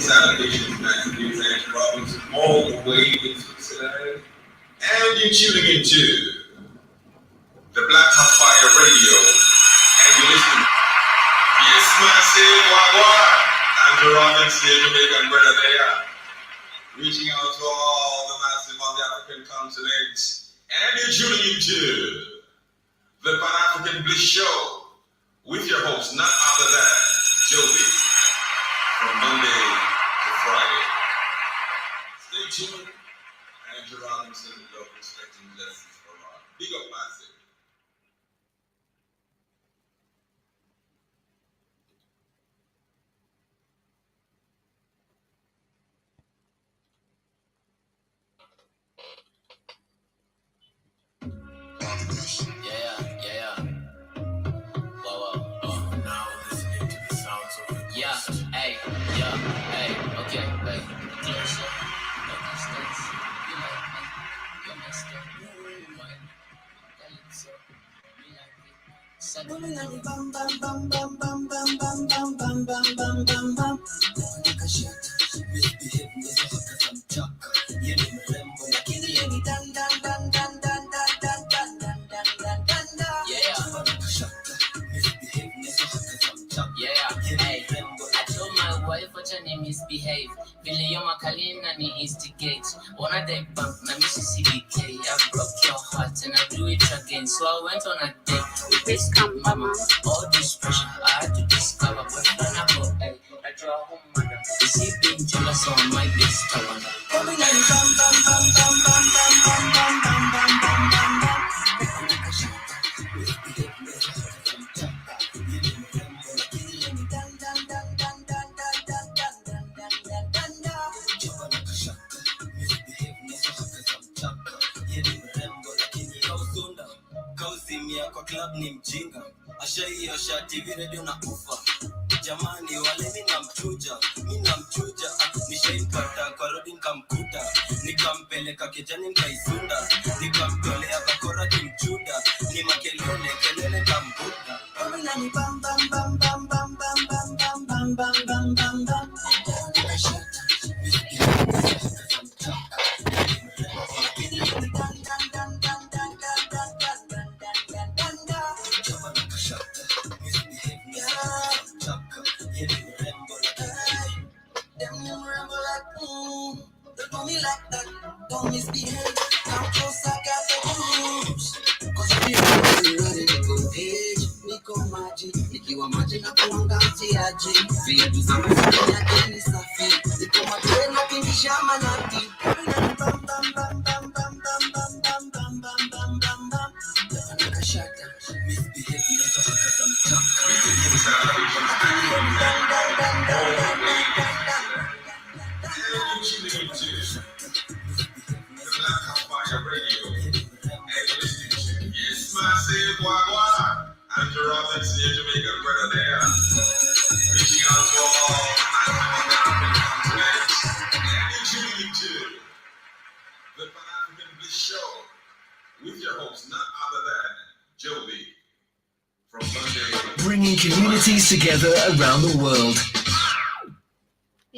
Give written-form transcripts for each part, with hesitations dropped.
Salutations, Matthews and Robinson, all the way in Switzerland. And you're tuning into the Black Hot Fire Radio. And you're listening. Yes, massive, Wagwa. Andrew Robinson, Jamaican brother there. Reaching out to all the massive on the African continent. And you're tuning into the Pan-African Bliss Show with your host, none other than Joby, from Monday to Friday. Stay tuned. Andrew Robinson, love, respect, and blessings for all. Big up, massive. Yeah. Wow. Now listening to the sounds of the hey, okay, hey. Closer. No distance. You like me. You're my step. So, you like it. Suddenly, bam, bam, bam, bam, bam, bam, bam, bam, bam, bam, bam, bam, bam. Like a shot. Misbehave, never hot as I'm chuck. You know, remember, like any dan, dan, dan, dan, dan, dan, dan, dan, dan, dan, dan, dan. Yeah. Like a shot. Misbehave, never hot as I'm chuck. Yeah, hey. I told my wife what your name is behave. Vile yo makalina ni instigate. Wanna day bank na Mississippi. I broke your heart and I do it again. So I went on a date with this mama. All this pressure I had to discover. But then I go, hey, I draw home mother. Is he being jealous on my big stomach? Coming like bam bam bam bam bam bam bam bam bam bam bam bam. Like a shot. Misbehave, never hot as I'm chuck. You know, remember, like any dan dan dan dan dan dan dan dan dan dan dan dan. Jump like a shot. Misbehave, never hot as I'm chuck. You know, remember, like any kausunda. Kausimia kwa club ni mjinga. Ashaia shati vile ndio nakufa. Jamani wale mimi namchuja nishaimpata kwa rodi nikamkuta nikampeleka kijani nikaisunda nikamtolea bakora kimchuda ni makelele kambuka kama ni bam bam bam bam bam bam bam bam bam bam bam bam Don't me like that, don't misbehave. Come close, I got the moves. Cause you feel ready to go page. Niko maji, nikiwa maji na kuanga mtiaji. Via tuzama kufanya deni safi. Niko matwe na kimbisha manati. Bam bam bam bam bam bam bam bam bam bam bam bam bam. Naka shaka, misbehave, never haka some talk. Yes, massive, Wagwa. Andrew Robinson, your Jamaican brother there. Reaching out to all the continent. And you're tuning into the Pan-African Bliss Show with your host, none other than Joby, from Monday. Bringing communities together around the world.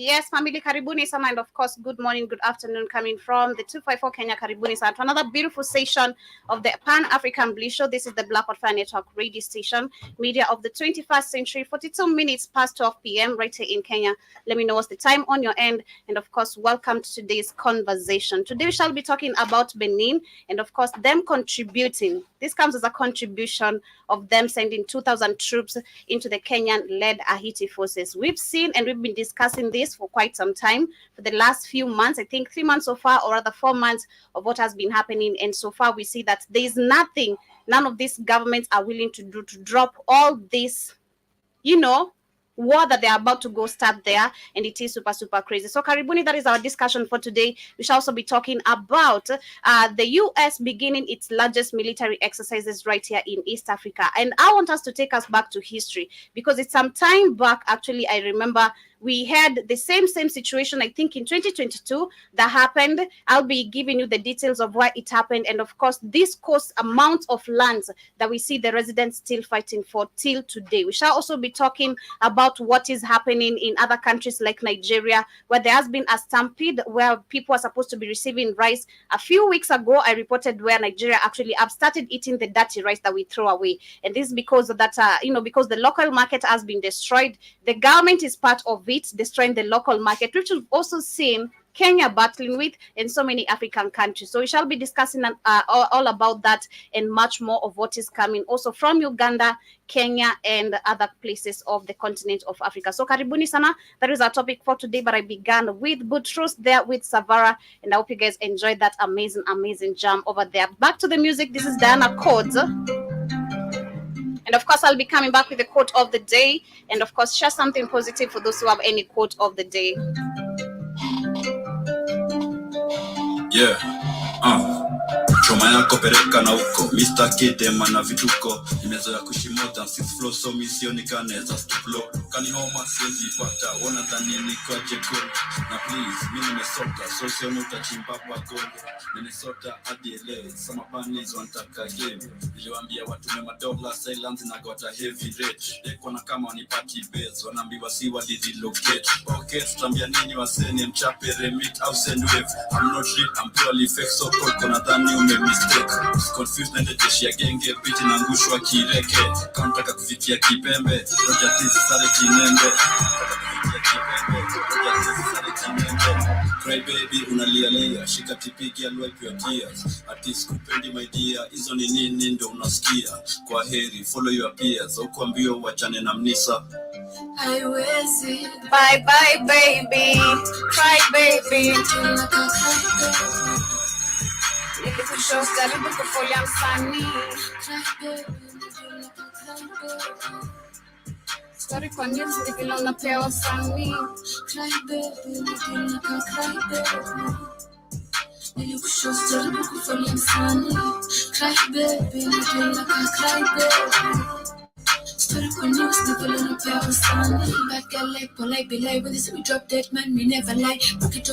Yes, family, karibuni sana, and of course, good morning, good afternoon, coming from the 254 Kenya, karibuni sana to another beautiful session of the Pan-African Bliss Show. This is the Black Hot Fire Network radio station, media of the 21st century, 42 minutes past 12 p.m. right here in Kenya. Let me know what's the time on your end, and of course, welcome to today's conversation. Today, we shall be talking about Benin, and of course, them contributing. This comes as a contribution of them sending 2,000 troops into the Kenyan-led Haiti forces. We've seen and we've been discussing this for quite some time, for the last few months, I think 3 months so far, or rather 4 months of what has been happening. And so far, we see that there is nothing, none of these governments are willing to do to drop all this, war that they're about to go start there, and it is super crazy. So karibuni, that is our discussion for today. We shall also be talking about the US beginning its largest military exercises right here in East Africa. And I want us to take us back to history, because it's some time back, actually, I remember We had the same situation, I think, in 2022 that happened. I'll be giving you the details of why it happened. And of course, this cost amount of lands that we see the residents still fighting for till today. We shall also be talking about what is happening in other countries like Nigeria, where there has been a stampede where people are supposed to be receiving rice. A few weeks ago, I reported where Nigeria actually have started eating the dirty rice that we throw away. And this is because of that, because the local market has been destroyed. The government is part of it, destroying the local market, which we've also seen Kenya battling with, and so many African countries. So we shall be discussing all about that and much more of what is coming also from Uganda, Kenya, and other places of the continent of Africa. So karibuni sana. That is our topic for today, but I began with Boutros there with Savara, and I hope you guys enjoyed that amazing jam over there. Back to the music. This is Diana Codes. And of course, I'll be coming back with the quote of the day. And of course, share something positive for those who have any quote of the day. Yeah. Choma yako pereka na uko Mr. Kidema na vituko nimezoea kushimota six flow so misionekane za flow kanihoma siwezi pata ona dhani niko jekoni na please mimi nimesota so sio utachimba kwa gold Minnesota hadi LA sama panis wanataka game niliwaambia watu na madola silence na got a heavy rate deko na kama ni party base wanaambiwa si wadi relocate okay tutambia nini waseni mchape remit au send wave I'm not real I'm purely fake so cold kuna dhani mistake confused na jeshi ya genge biti na ngushwa kireke kama nataka kufikia kipembe roja tisi sare kinembe cry baby unalia shika tipiki ya wipe your tears ati sikupendi my dear hizo ni nini ndo unasikia kwa heri follow your peers au kuambio wachane na mnisa haiwezi bye bye baby cry baby Nikikushow karibu kufolia msanii story kwa news vile unapewa wasanii Nikikushow karibu kufolia msanii cry baby cry baby story kwa news vile unapewa wasanii bad girl like polite be like when they say we drop dead man we never lie book it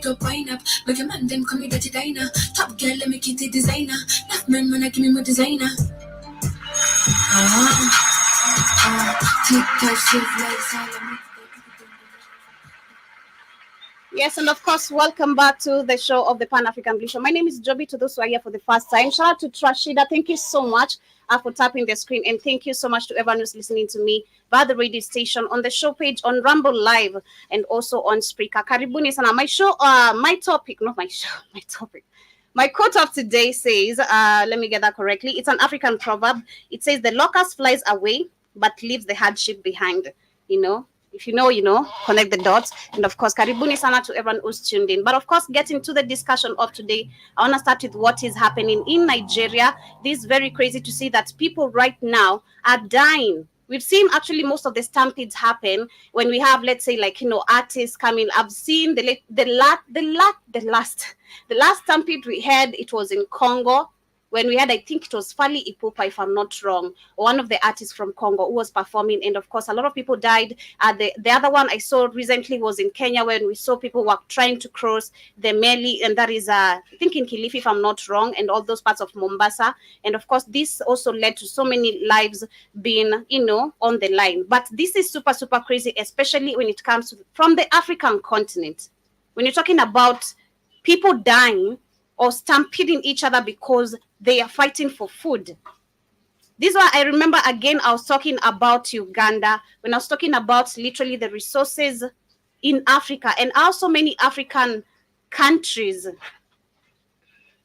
up wine up make your man them call me dirty diner top girl let me get the designer left man wanna give me more designer take that shit like Solomon. Yes, and of course, welcome back to the show of the Pan-African Bliss Show. My name is Joby. To those who are here for the first time, shout out to Trashida. Thank you so much for tapping the screen, and thank you so much to everyone who's listening to me via the radio station, on the show page, on Rumble Live, and also on Spreaker. Karibuni sana. My quote of today says, let me get that correctly. It's an African proverb. It says, the locust flies away, but leaves the hardship behind. If you know, connect the dots. And of course, karibuni sana to everyone who's tuned in. But of course, getting to the discussion of today, I want to start with what is happening in Nigeria. This is very crazy to see that people right now are dying. We've seen actually most of the stampedes happen when we have, let's say, artists coming. I've seen the last stampede we had, it was in Congo. When we had, I think it was Fally Ipupa, if I'm not wrong, one of the artists from Congo who was performing. And of course, a lot of people died. The other one I saw recently was in Kenya, when we saw people were trying to cross the Meli. And that is, I think in Kilifi, if I'm not wrong, and all those parts of Mombasa. And of course, this also led to so many lives being, on the line. But this is super, super crazy, especially when it comes from the African continent. When you're talking about people dying or stampeding each other because they are fighting for food. This is why I remember, again, I was talking about Uganda, when I was talking about literally the resources in Africa, and also many African countries.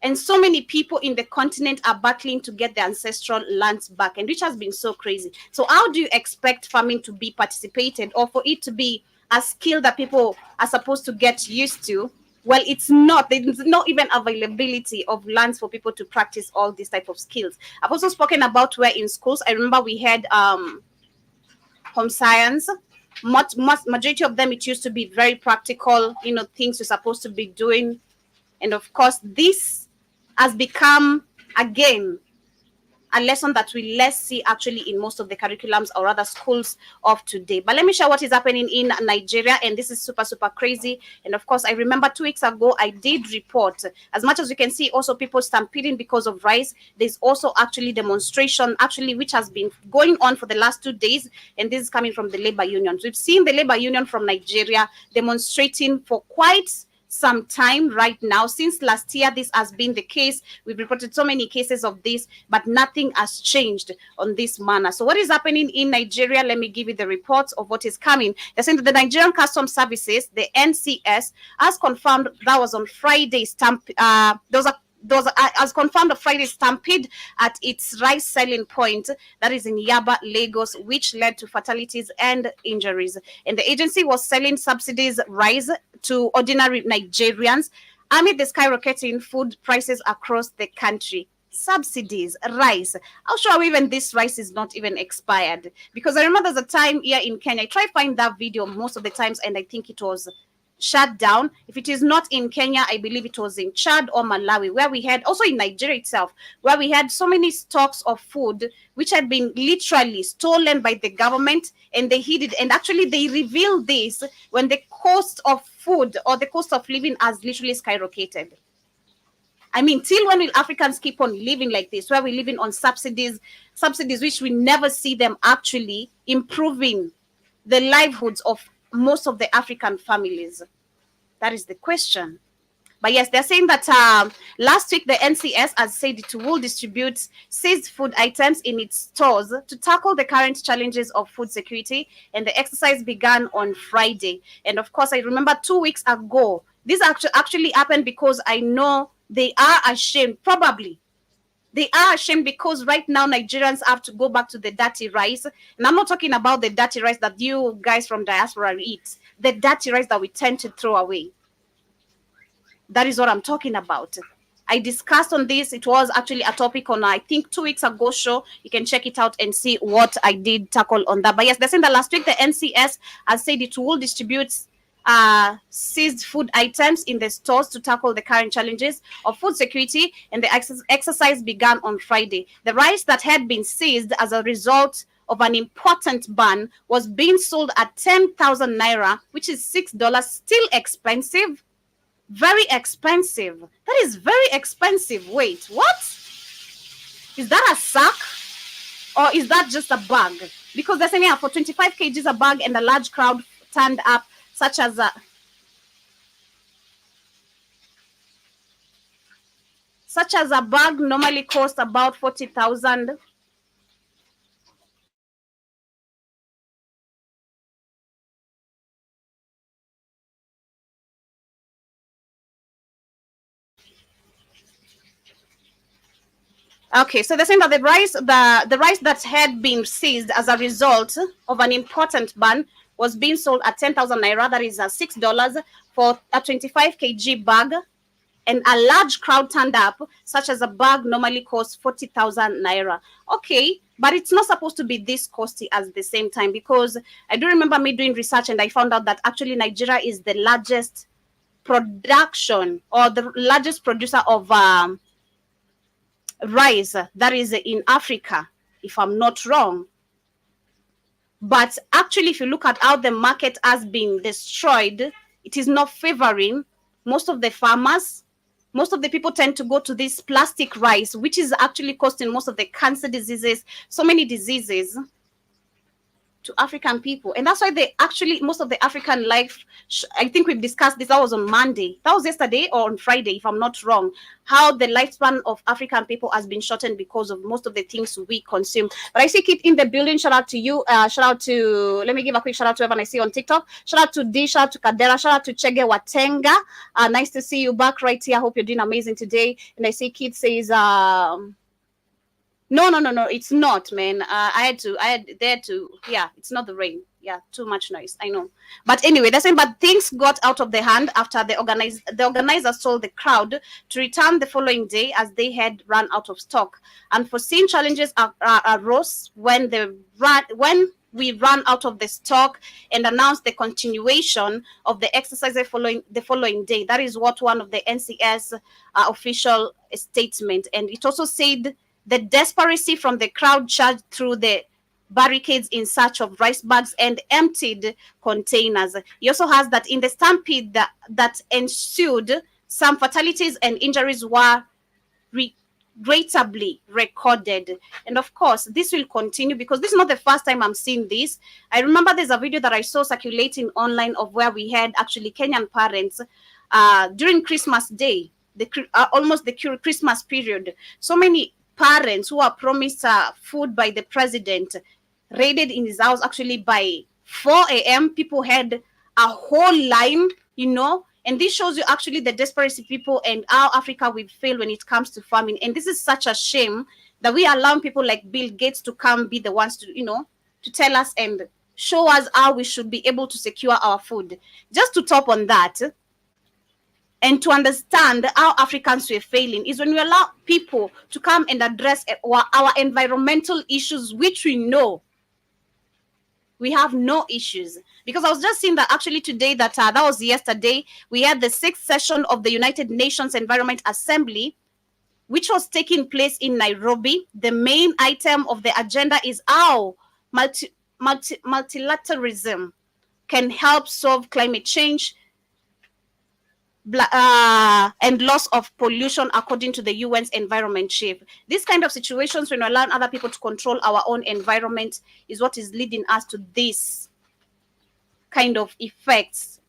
And so many people in the continent are battling to get their ancestral lands back, and which has been so crazy. So how do you expect farming to be participated, or for it to be a skill that people are supposed to get used to? Well, it's not. There's not even availability of lands for people to practice all these type of skills. I've also spoken about where in schools, I remember we had home science. Majority of them, it used to be very practical, things you're supposed to be doing. And of course, this has become, again, a lesson that we less see actually in most of the curriculums or other schools of today. But let me share what is happening in Nigeria, and this is super, super crazy. And of course, I remember 2 weeks ago, I did report, as much as you can see, also people stampeding because of rice. There's also actually demonstration, actually, which has been going on for the last 2 days, and this is coming from the labor unions. We've seen the labor union from Nigeria demonstrating for quite some time right now. Since last year, this has been the case. We've reported so many cases of this, but nothing has changed on this manner. So what is happening in Nigeria? Let me give you the reports of what is coming. They're saying that the Nigerian Customs Services, the NCS, has confirmed that was on Friday. As confirmed a Friday stampede at its rice selling point that is in Yaba, Lagos, which led to fatalities and injuries. And the agency was selling subsidies rice to ordinary Nigerians amid the skyrocketing food prices across the country. Subsidies, rice. How sure even this rice is not even expired? Because I remember there's a time here in Kenya, I try to find that video most of the times, and I think it was shut down. If it is not in Kenya, I believe it was in Chad or Malawi, where we had, also in Nigeria itself, where we had so many stocks of food which had been literally stolen by the government, and they hid it. And actually they revealed this when the cost of food or the cost of living has literally skyrocketed. I mean, till when will Africans keep on living like this, where we're living on subsidies which we never see them actually improving the livelihoods of most of the African families? That is the question. But yes, they're saying that last week the NCS has said it will distribute seized food items in its stores to tackle the current challenges of food security, and the exercise began on Friday. And of course, I remember 2 weeks ago, this actually happened because I know they are ashamed, probably. They are ashamed because right now Nigerians have to go back to the dirty rice. And I'm not talking about the dirty rice that you guys from diaspora eat, the dirty rice that we tend to throw away. That is what I'm talking about. I discussed on this. It was actually a topic on, I think, 2 weeks ago show. You can check it out and see what I did tackle on that. But yes, they're saying that last week the NCS has said it will distribute seized food items in the stores to tackle the current challenges of food security, and the exercise began on Friday. The rice that had been seized as a result of an important ban was being sold at 10,000 naira, which is $6. Still expensive, very expensive. That is very expensive. Wait, what? Is that a sack or is that just a bag? Because they're saying, yeah, for 25 kgs a bag, and a large crowd turned up, such as a bag normally costs about 40,000. Okay, so they're saying that the rice that had been seized as a result of an important ban was being sold at 10,000 naira, that is $6 for a 25 kg bag, and a large crowd turned up, such as a bag normally costs 40,000 naira. Okay, but it's not supposed to be this costly at the same time, because I do remember me doing research and I found out that actually Nigeria is the largest production or the largest producer of rice that is in Africa, if I'm not wrong. But actually, if you look at how the market has been destroyed, it is not favoring most of the farmers. Most of the people tend to go to this plastic rice, which is actually causing most of the cancer diseases, so many diseases to African people. And that's why they actually, most of the African life, I think we've discussed this, that was on Monday. That was yesterday or on Friday, if I'm not wrong, how the lifespan of African people has been shortened because of most of the things we consume. But I see Kit in the building. Shout out to you. Shout out to, let me give a quick shout out to everyone I see on TikTok. Shout out to D, shout out to Kadera, shout out to Chege Watenga. Nice to see you back right here. I hope you're doing amazing today. And I see Kit says, no, it's not, man. Yeah, it's not the rain. Yeah, too much noise, I know. But anyway, that's it. But things got out of the hand after the organizers told the crowd to return the following day as they had run out of stock. Unforeseen challenges arose when we ran out of the stock and announced the continuation of the exercise the following day. That is what one of the NCS official statement. And it also said The desperation from the crowd charged through the barricades in search of rice bags and emptied containers. He also has that in the stampede that ensued, some fatalities and injuries were regrettably recorded. And of course, this will continue because this is not the first time I'm seeing this. I remember there's a video that I saw circulating online of where we had actually Kenyan parents during Christmas Day, almost the Christmas period. So many parents who are promised food by the president raided in his house. Actually, by 4 a.m., people had a whole line, and this shows you actually the desperation people and how Africa will fail when it comes to farming. And this is such a shame that we allow people like Bill Gates to come be the ones to, to tell us and show us how we should be able to secure our food. Just to top on that, and to understand how Africans were failing is when we allow people to come and address our environmental issues, which we know we have no issues. Because I was just seeing that actually today, that was yesterday, we had the 6th session of the United Nations Environment Assembly, which was taking place in Nairobi. The main item of the agenda is how multilateralism can help solve climate change and loss of pollution, according to the UN's environment chief. These kind of situations, when we allow other people to control our own environment, is what is leading us to this kind of effects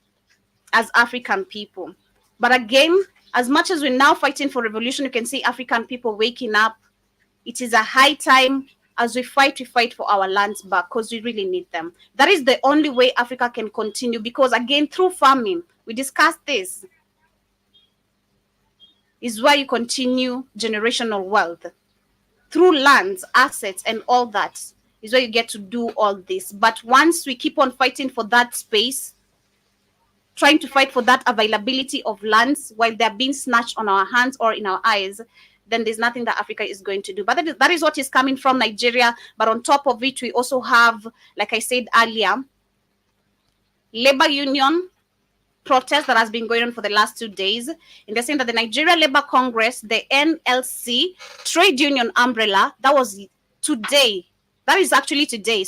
as African people. But again, as much as we're now fighting for revolution, you can see African people waking up. It is a high time as we fight for our lands back, because we really need them. That is the only way Africa can continue, because again, through farming, we discussed this, is where you continue generational wealth. Through lands, assets, and all that is where you get to do all this. But once we keep on fighting for that space, trying to fight for that availability of lands while they're being snatched on our hands or in our eyes, then there's nothing that Africa is going to do. But that is what is coming from Nigeria. But on top of it, we also have, like I said earlier, labor union protest that has been going on for the last 2 days. And they're saying that the Nigeria Labour Congress, the NLC, trade union umbrella, that was today. That is actually today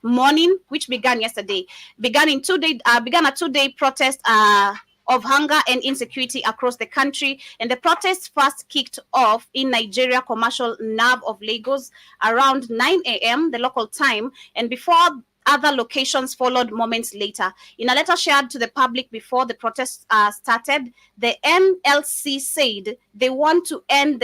morning, which began yesterday, began a 2-day protest of hunger and insecurity across the country. And the protest first kicked off in Nigeria commercial nerve of Lagos around 9 a.m. the local time, and before other locations followed moments later. In a letter shared to the public before the protest started, the NLC said they want an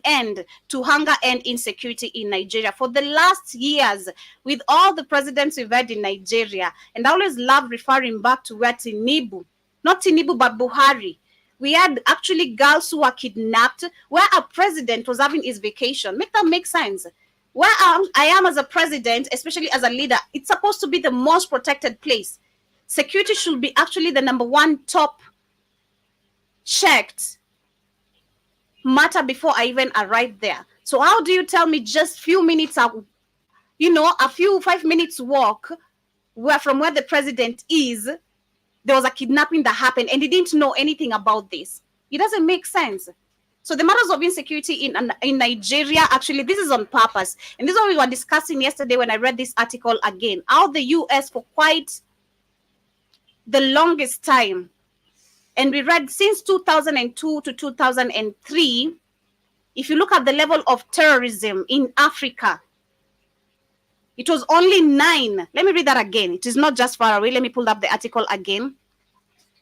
end to hunger and insecurity in Nigeria. For the last years, with all the presidents we've had in Nigeria, and I always love referring back to where not Tinubu, but Buhari, we had actually girls who were kidnapped where a president was having his vacation. Make that make sense? Where I am as a president, especially as a leader, it's supposed to be the most protected place. Security should be actually the number one top checked matter before I even arrive there. So how do you tell me just few minutes, a 5 minutes walk from where the president is, there was a kidnapping that happened and he didn't know anything about this? It doesn't make sense. So the matters of insecurity in Nigeria, actually, this is on purpose. And this is what we were discussing yesterday when I read this article again. How the US, for quite the longest time, and we read since 2002 to 2003, if you look at the level of terrorism in Africa, it was only 9. Let me read that again. It is not just far away. Let me pull up the article again,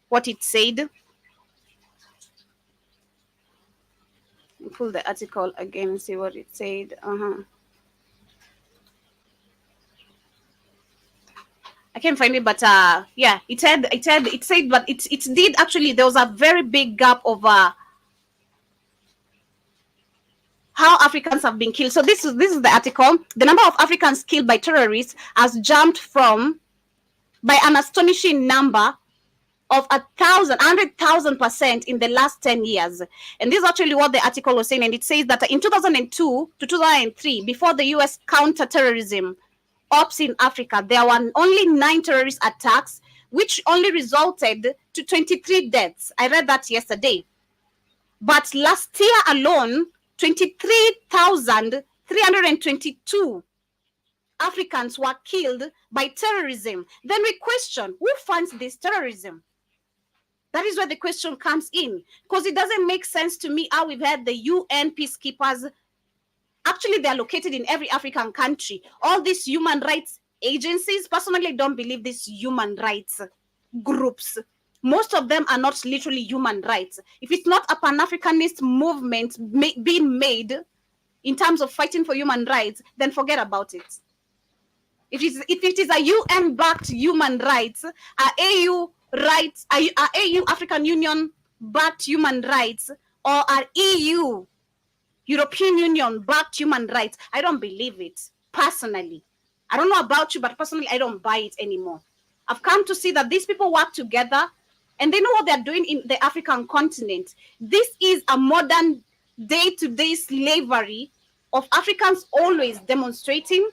what it said. Pull the article again and see what it said. I can't find it, but yeah, it said, but it did actually. There was a very big gap of how Africans have been killed. So this is the article. The number of Africans killed by terrorists has jumped by an astonishing number of 100,000% in the last 10 years. And this is actually what the article was saying. And it says that in 2002 to 2003, before the US counterterrorism ops in Africa, there were only 9 terrorist attacks, which only resulted to 23 deaths. I read that yesterday. But last year alone, 23,322 Africans were killed by terrorism. Then we question, who funds this terrorism? That is where the question comes in, because it doesn't make sense to me how we've had the UN peacekeepers. Actually, they're located in every African country. All these human rights agencies, personally, don't believe these human rights groups. Most of them are not literally human rights. If it's not a Pan-Africanist movement being made in terms of fighting for human rights, then forget about it. If it is a UN-backed human rights, AU rights, AU African Union backed human rights, or are EU European Union backed human rights, I don't believe it personally. I don't know about you, but personally, I don't buy it anymore. I've come to see that these people work together and they know what they're doing in the African continent. This is a modern day-to-day slavery of Africans always demonstrating.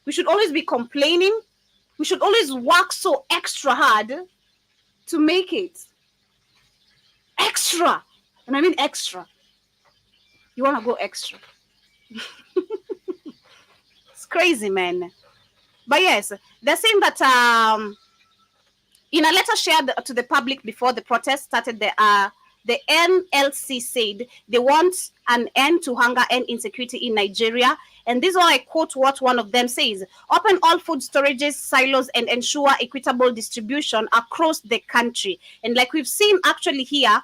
We should always be complaining. We should always work so extra hard to make it. Extra. And I mean extra. You want to go extra. It's crazy, man. But yes, they're saying that in a letter shared to the public before the protest started, the NLC said they want an end to hunger and insecurity in Nigeria. And this is why I quote what one of them says: open all food storages, silos, and ensure equitable distribution across the country. And like we've seen actually here,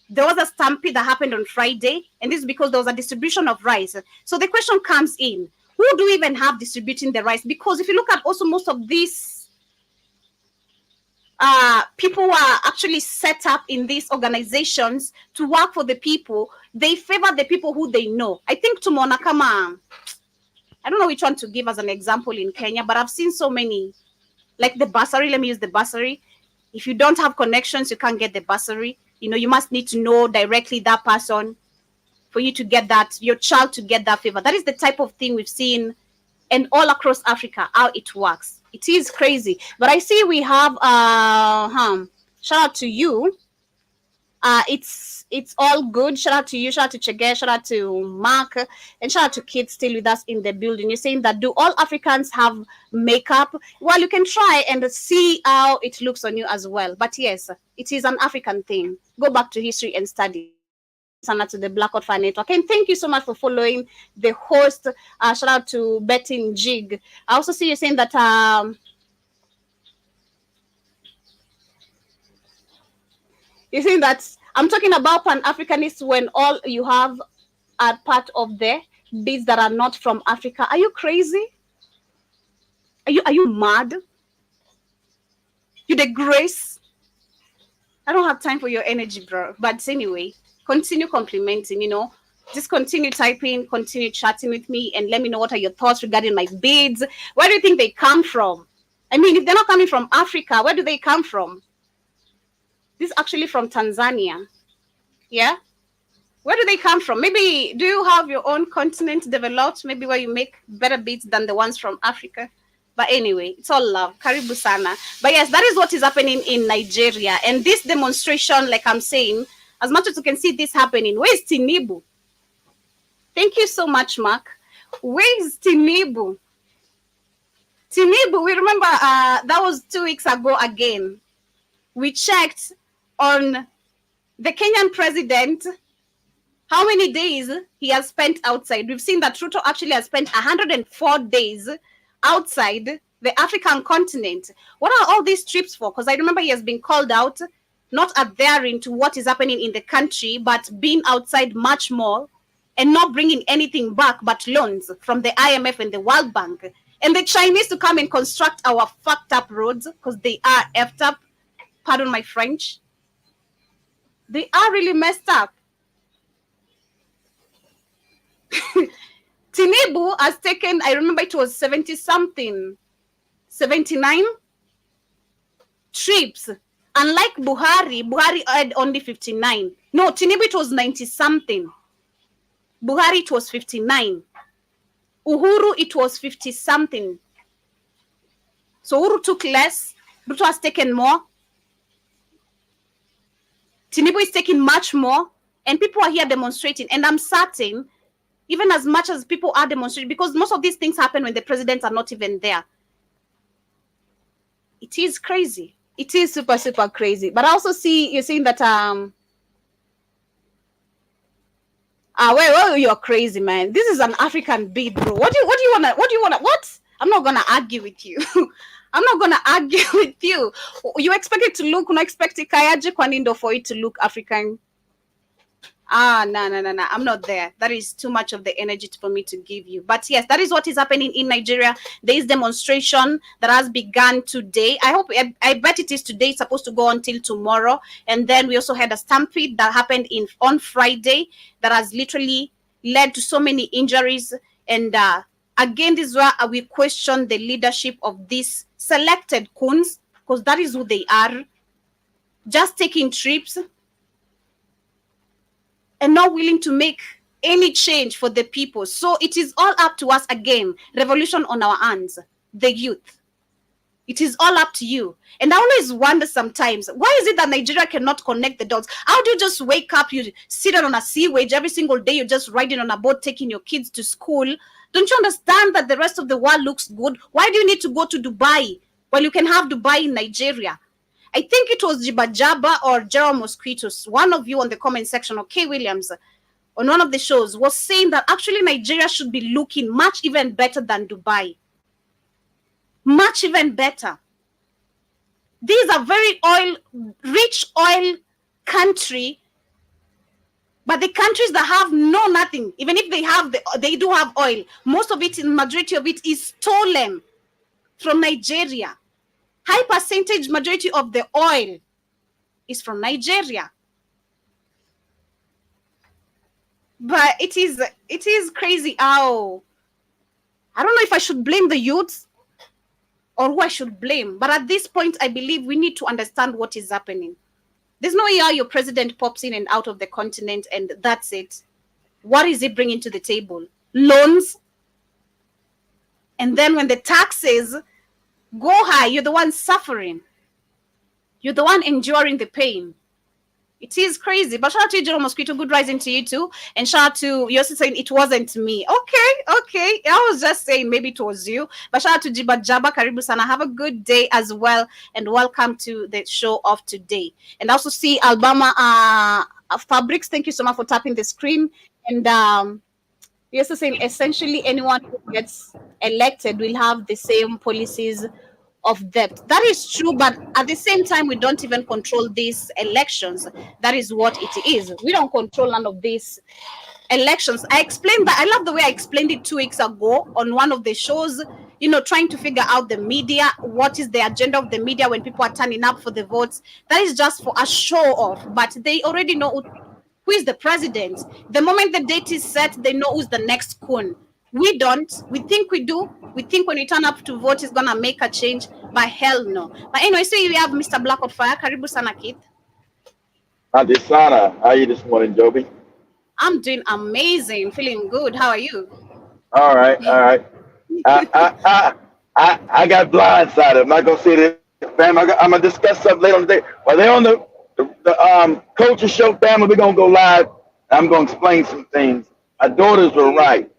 there was a stampede that happened on Friday, and this is because there was a distribution of rice. So the question comes in, who do we even have distributing the rice? Because if you look at also most of these people who are actually set up in these organizations to work for the people, they favor the people who they know. I think to Monakama, I don't know which one to give as an example in Kenya, but I've seen so many, like the bursary. Let me use the bursary. If you don't have connections, you can't get the bursary. You know, you must need to know directly that person for you to get that, your child to get that favor. That is the type of thing we've seen and all across Africa, how it works. It is crazy. But I see we have shout out to you. It's all good. Shout out to you, shout out to Chege, shout out to Mark, and shout out to kids still with us in the building. You're saying that, do all Africans have makeup? Well, you can try and see how it looks on you as well. But yes, it is an African thing. Go back to history and study. Shout out to the Black Fire Network. And thank you so much for following the host. Shout out to Betting Jig. I also see you saying that you think that I'm talking about Pan-Africanists when all you have are part of the beats that are not from Africa. Are you crazy? Are you mad? You the grace? I don't have time for your energy, bro. But anyway, continue complimenting, you know. Just continue typing, continue chatting with me, and let me know what are your thoughts regarding my beads. Where do you think they come from? I mean, if they're not coming from Africa, where do they come from? This is actually from Tanzania. Yeah? Where do they come from? Maybe, do you have your own continent developed? Maybe where you make better beats than the ones from Africa? But anyway, it's all love. Karibu sana. But yes, that is what is happening in Nigeria. And this demonstration, like I'm saying, as much as you can see this happening, where is Tinubu? Thank you so much, Mark. Where is Tinubu? Tinubu, we remember that was 2 weeks ago again. We checked on the Kenyan president, how many days he has spent outside. We've seen that Ruto actually has spent 104 days outside the African continent. What are all these trips for? Because I remember he has been called out, not adhering to what is happening in the country, but being outside much more and not bringing anything back but loans from the IMF and the World Bank. And the Chinese to come and construct our fucked up roads because they are effed up. Pardon my French. They are really messed up. Tinubu has taken, I remember it was 70-something, 79 trips. Unlike Buhari had only 59. No, Tinubu it was 90-something. Buhari it was 59. Uhuru it was 50-something. So Uhuru took less. Ruto has taken more. Tinubu is taking much more. And people are here demonstrating. And I'm certain, even as much as people are demonstrating, because most of these things happen when the presidents are not even there. It is crazy. It is super, super crazy. But I also see you're saying that well, you're crazy, man. This is an African beat, bro. What do you wanna what? I'm not gonna argue with you. I'm not gonna argue with you. You expect it to look, not expect it kayaje kwanindo for it to look African. No. I'm not there. That is too much of the energy for me to give you. But yes, that is what is happening in Nigeria. There is demonstration that has begun today. I bet it is today. It's supposed to go until tomorrow. And then we also had a stampede that happened on Friday that has literally led to so many injuries. And again, this is where we question the leadership of these selected coons, because that is who they are. Just taking trips and not willing to make any change for the people. So it is all up to us again. Revolution on our hands, the youth. It is all up to you. And I always wonder sometimes, why is it that Nigeria cannot connect the dots? How do you just wake up, you sit on a sea wage every single day, you're just riding on a boat, taking your kids to school? Don't you understand that the rest of the world looks good? Why do you need to go to Dubai when you can have Dubai in Nigeria? I think it was Jiba Jaba or Jerome Mosquitos, one of you on the comment section, or Kay Williams, on one of the shows, was saying that actually Nigeria should be looking much even better than Dubai. Much even better. These are very rich oil country, but the countries that have nothing, even if they do have oil, most of it, majority of it is stolen from Nigeria. High percentage majority of the oil is from Nigeria. But it is crazy how, I don't know if I should blame the youth or who I should blame. But at this point, I believe we need to understand what is happening. There's no way how your president pops in and out of the continent and that's it. What is he bringing to the table? Loans. And then when the taxes go high, you're the one suffering. You're the one enduring the pain. It is crazy. But shout out to you, Jerome Mosquito. Good rising to you too. And shout out to, you're also saying it wasn't me. Okay. I was just saying maybe it was you. But shout out to Jiba Jaba, Karibu Sana. Have a good day as well. And welcome to the show of today. And also see Alabama Fabrics. Thank you so much for tapping the screen. And you're also saying essentially anyone who gets elected will have the same policies of debt. That is true, but at the same time, we don't even control these elections. That is what it is. We don't control none of these elections. I explained that. I love the way I explained it 2 weeks ago on one of the shows, trying to figure out the media, what is the agenda of the media when people are turning up for the votes. That is just for a show off, but they already know who is the president. The moment the date is set, they know who's the next coon. We don't. We think we do. We think when we turn up to vote, it's going to make a change. But hell no. But anyway, so we have Mr. Black of Fire. Karibu Sana, Keith. Auntie Sana, how are you this morning, Joby? I'm doing amazing. Feeling good. How are you? All right. I got blindsided. I'm not going to say this, fam. I'm going to discuss something later on the day. While they're on the culture show, family, we're going to go live. I'm going to explain some things. My daughters were right.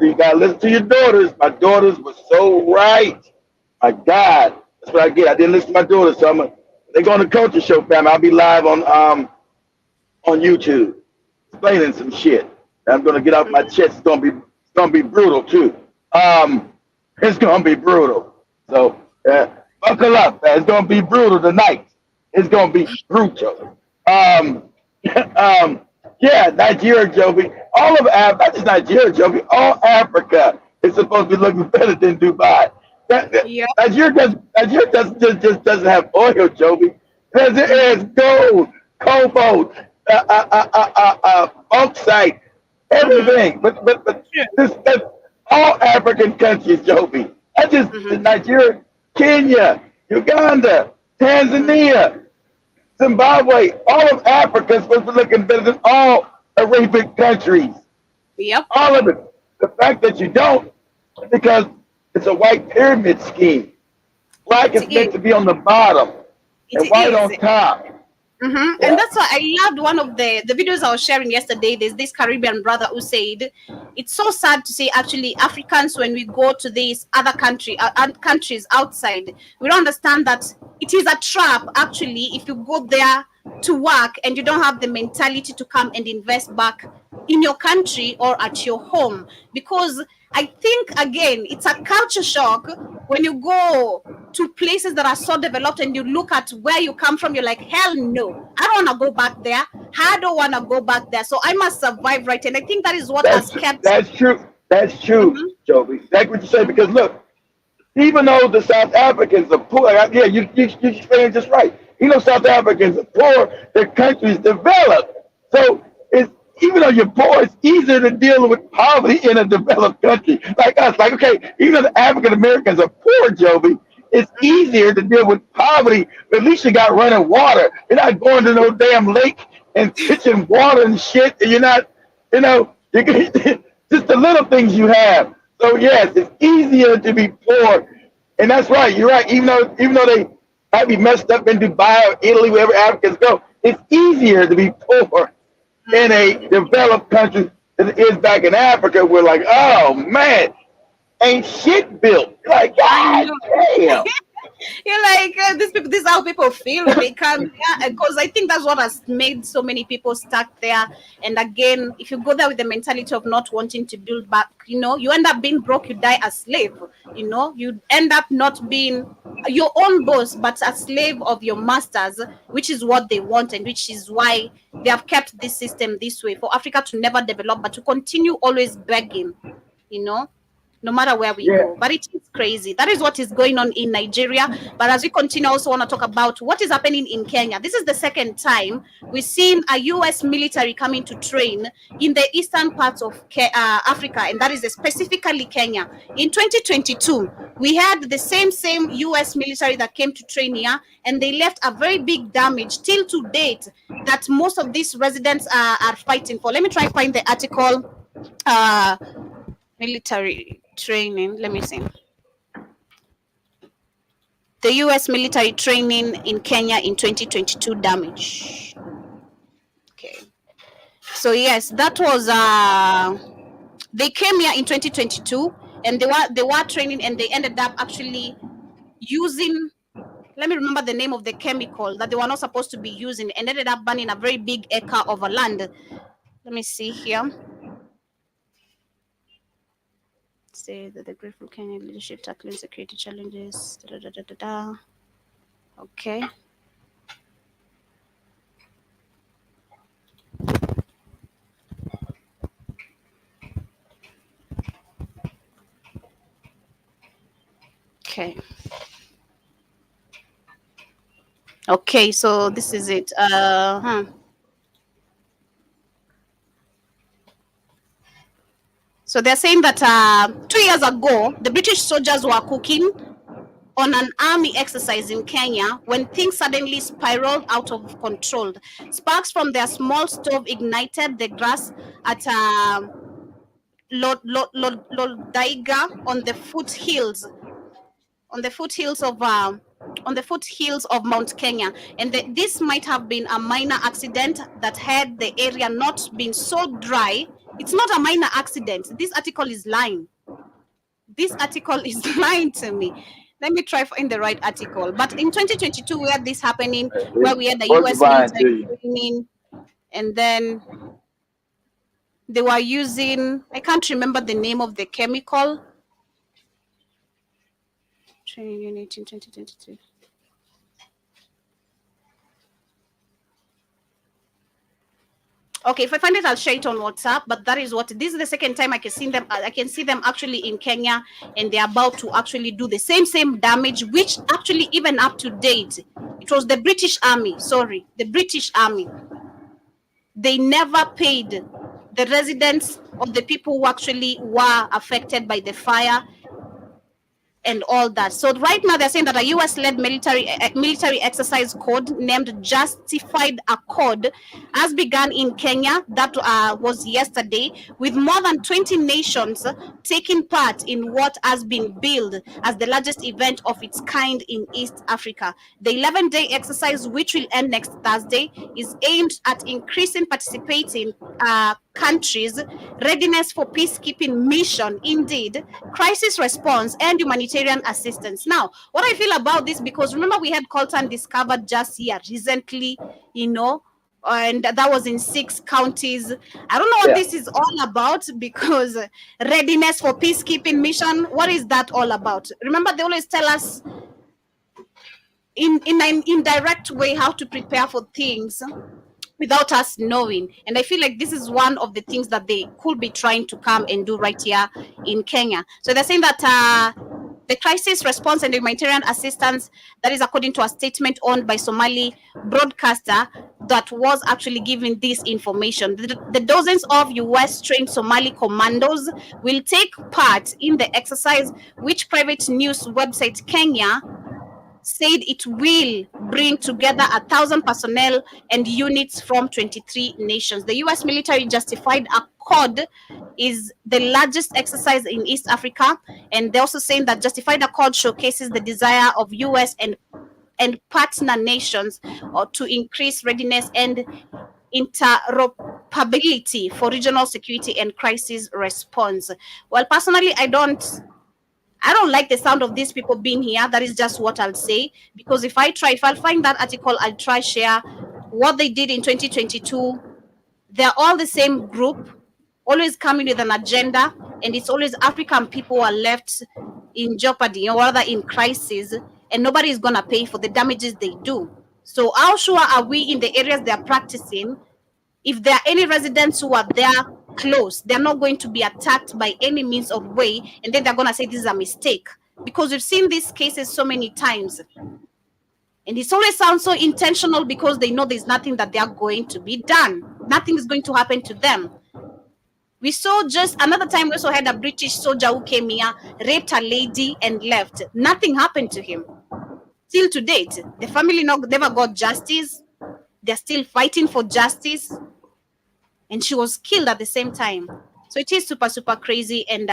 You got to listen to your daughters. My daughters were so right. My God. That's what I get. I didn't listen to my daughters. So they're going to culture show, fam. I'll be live on YouTube explaining some shit. I'm going to get off my chest. It's going to be brutal, too. It's going to be brutal. So buckle up, man. It's going to be brutal tonight. It's going to be brutal. Yeah, Nigeria, Joby. All of Africa, not just Nigeria, Joby. All Africa is supposed to be looking better than Dubai. Nigeria just doesn't have oil, Joby. Because it has gold, cobalt, bauxite, everything. But that's all African countries, Joby. That's just Nigeria, Kenya, Uganda, Tanzania, Zimbabwe, all of Africa is supposed to be looking better than all Arabic countries. Yep. All of it. The fact that you don't is because it's a white pyramid scheme. Black is meant to be on the bottom and white on top. And that's why I loved one of the videos I was sharing yesterday. There's this Caribbean brother who said, it's so sad to see actually Africans, when we go to these other countries outside, we don't understand that it is a trap actually if you go there to work and you don't have the mentality to come and invest back in your country or at your home. Because I think, again, it's a culture shock when you go to places that are so developed and you look at where you come from. You're like, hell no, I don't want to go back there. I don't want to go back there. So I must survive, right? And I think that is what has kept. That's true. That's true, Joby. That's what you say. Because look, even though the South Africans are poor, yeah, you explained just right. South Africans are poor, their country's developed. So it's, even though you're poor, it's easier to deal with poverty in a developed country like us. Like, okay, even though the African Americans are poor, Joby, it's easier to deal with poverty. But at least you got running water. You're not going to no damn lake and pitching water and shit. And you're not, you just the little things you have. So yes, it's easier to be poor, and that's right. You're right. Even though they might be messed up in Dubai or Italy, wherever Africans go, it's easier to be poor in a developed country than it is back in Africa. We're like, oh man, ain't shit built. You're like, God damn. You're like, these people, this is how people feel when they come here. Because I think that's what has made so many people stuck there. And again, if you go there with the mentality of not wanting to build back, you end up being broke, you die a slave. You end up not being your own boss, but a slave of your masters, which is what they want, and which is why they have kept this system this way, for Africa to never develop, but to continue always begging, no matter where we go. But it is crazy. That is what is going on in Nigeria. But as we continue, I also want to talk about what is happening in Kenya. This is the second time we've seen a U.S. military coming to train in the eastern parts of Africa, and that is specifically Kenya. In 2022, we had the same U.S. military that came to train here, and they left a very big damage till to date that most of these residents are fighting for. Let me try to find the article. Military training. Let me see. The U.S. military training in Kenya in 2022 damage. Okay. So yes, that was they came here in 2022 and they were training, and they ended up actually using, let me remember the name of the chemical that they were not supposed to be using, and ended up burning a very big acre of a land. Let me see here. Say that the grateful Kenyan leadership tackling security challenges. Okay. Okay. Okay, so this is it. So they're saying that 2 years ago, the British soldiers were cooking on an army exercise in Kenya when things suddenly spiraled out of control. Sparks from their small stove ignited the grass at Lodaiga on the foothills of Mount Kenya, and this might have been a minor accident that had the area not been so dry. It's not a minor accident. This article is lying. This article is lying to me. Let me try find the right article. But in 2022, we had this happening where we had the U.S. military training, and then they were using, I can't remember the name of the chemical. Training unit in 2022. Okay, if I find it, I'll share it on WhatsApp. But that is what, this is the second time I can see them. I can see them actually in Kenya, and they're about to actually do the same damage, which actually even up to date, it was the British Army. Sorry, the British Army. They never paid the residents of the people who actually were affected by the fire and all that. So right now they're saying that a US-led military exercise code named Justified Accord has begun in Kenya. That was yesterday, with more than 20 nations taking part in what has been billed as the largest event of its kind in East Africa. The 11-day exercise, which will end next Thursday, is aimed at increasing participating countries' readiness for peacekeeping mission, indeed, crisis response, and humanitarian assistance. Now, what I feel about this, because remember we had Coltan discovered just here recently, and that was in 6 counties. I don't know what this is all about, because readiness for peacekeeping mission, what is that all about? Remember, they always tell us in an indirect way how to prepare for things without us knowing. And I feel like this is one of the things that they could be trying to come and do right here in Kenya. So they're saying that the crisis response and humanitarian assistance, that is according to a statement owned by Somali broadcaster that was actually giving this information. The dozens of US-trained Somali commandos will take part in the exercise, which private news website Kenya said it will bring together 1,000 personnel and units from 23 nations. The U.S. military Justified Accord is the largest exercise in East Africa, and they're also saying that Justified Accord showcases the desire of U.S. and partner nations to increase readiness and interoperability for regional security and crisis response. Well, personally, I don't like the sound of these people being here. That is just what I'll say. Because if I'll find that article, I'll try share what they did in 2022. They're all the same group, always coming with an agenda, and it's always African people who are left in jeopardy, or rather in crisis, and nobody is gonna pay for the damages they do. So how sure are we in the areas they are practicing? If there are any residents who are there close, they're not going to be attacked by any means or way, and then they're going to say this is a mistake, because we've seen these cases so many times, and it always sounds so intentional, because they know there's nothing that they are going to be done. Nothing is going to happen to them. We saw just another time, we also had a British soldier who came here, raped a lady and left. Nothing happened to him. Till to date, the family never got justice. They're still fighting for justice, and she was killed at the same time. So it is super, super crazy. And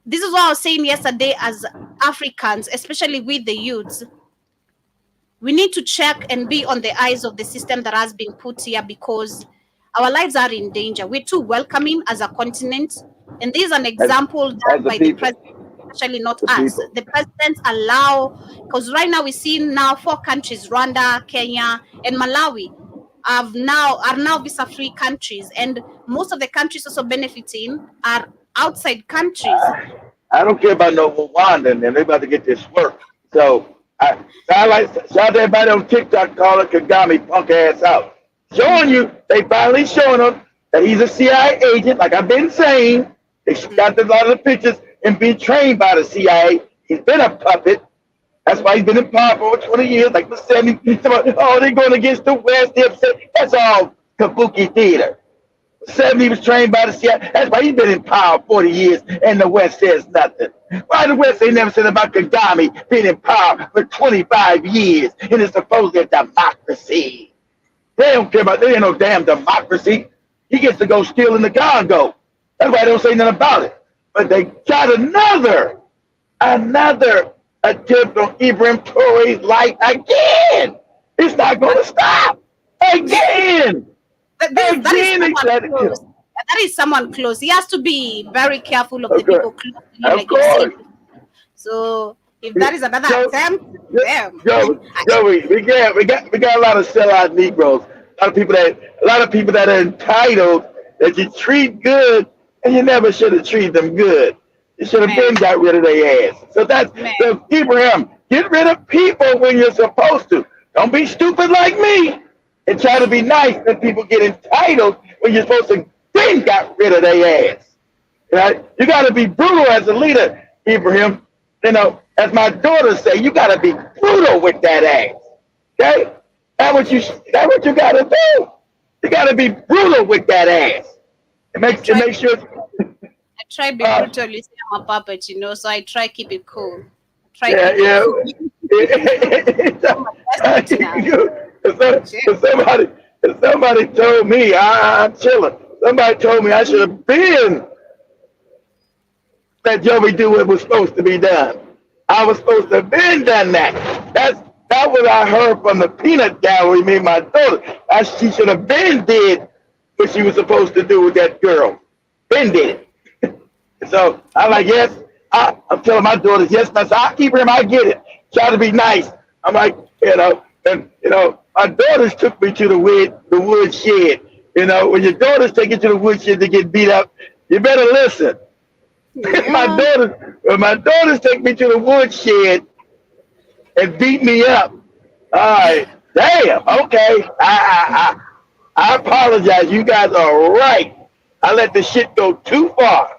this is what I was saying yesterday, as Africans, especially with the youths, we need to check and be on the eyes of the system that has been put here, because our lives are in danger. We're too welcoming as a continent. And this is an example done by the president, especially not us. The presidents allow, because right now we're seeing now 4 countries, Rwanda, Kenya, and Malawi, are now visa-free countries, and most of the countries also benefiting are outside countries. I don't care about no Rwanda, and they're about to get this work. So shout out to everybody on TikTok calling Kagame punk ass out. Showing you, they finally showing him that he's a CIA agent, like I've been saying. They got a lot of the pictures and being trained by the CIA. He's been a puppet. That's why he's been in power for over 20 years, like the 70s. Oh, they're going against the West. They're upset. That's all kabuki theater. 70 was trained by the CIA. That's why he's been in power 40 years, and the West says nothing. Why the West ain't never said about Kagame being in power for 25 years, and it's supposedly a democracy? They don't care about, there ain't no damn democracy. He gets to go steal in the Congo. That's why they don't say nothing about it. But they got another attempt on Ibrahim Traore's life again. It's not going to stop. Again. That is someone close. He has to be very careful of the people close to him. Of course. So if that is another attempt, we got a lot of sellout Negroes. A lot of people that are entitled, that you treat good, and you never should have treated them good. You should have been got rid of their ass. So so Ibrahim, get rid of people when you're supposed to. Don't be stupid like me and try to be nice when people get entitled when you're supposed to then got rid of their ass. Right? You got to be brutal as a leader, Ibrahim. You know, as my daughters say, you got to be brutal with that ass. Okay? That's what you got to do. You got to be brutal with that ass. It makes sure. I try be brutal. You say I'm a puppet, so I try keep it cool. Try Yeah, keep yeah. it cool. That's it now. If somebody told me I'm chilling. Somebody told me I should have been that Joey do what was supposed to be done. I was supposed to have been done that. That was I heard from the peanut gallery. Me and my daughter. She should have been did what she was supposed to do with that girl. Been did it. So I'm like, yes. I'm telling my daughters, yes, I keep him. I get it. Try to be nice. I'm like, my daughters took me to the wood shed. When your daughters take you to the wood shed to get beat up, you better listen. Yeah. my daughters take me to the wood shed and beat me up. All right, damn. Okay, I apologize. You guys are right. I let the shit go too far.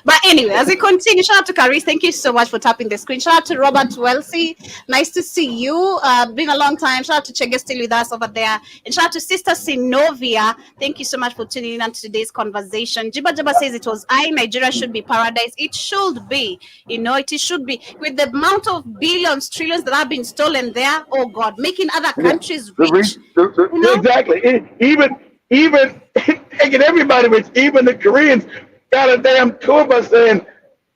But anyway, as we continue, shout out to Caris. Thank you so much for tapping the screen. Shout out to Robert Welsi. Nice to see you. Been a long time. Shout out to Chege still with us over there. And shout out to Sister Sinovia. Thank you so much for tuning in on today's conversation. Jiba Jaba says it was Nigeria should be paradise. It should be. It should be. With the amount of billions, trillions that have been stolen there, oh God, making other countries rich. Exactly. Even taking everybody rich, even the Koreans got a damn tour bus saying,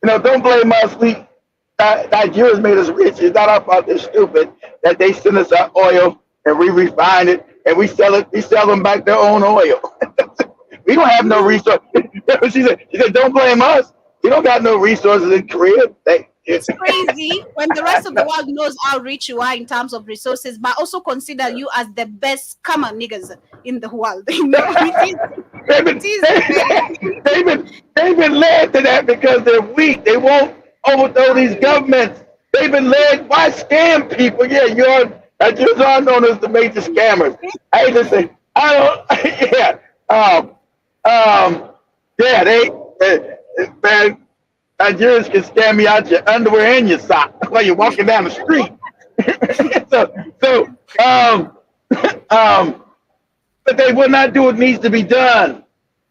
don't blame us. Nigeria's made us rich. It's not our fault. They're stupid that they send us our oil and we refine it and we sell it. We sell them back their own oil. We don't have no resources. She said, don't blame us. We don't got no resources in Korea. It's crazy when the rest of the world knows how rich you are in terms of resources, but also consider you as the best scammer niggas in the world. They've been led to that because they're weak. They won't overthrow these governments. They've been led. Why scam people? Yeah, you are known as the major scammers. I hate to say, man. Nigerians can scam you out your underwear and your sock while you're walking down the street. But they will not do what needs to be done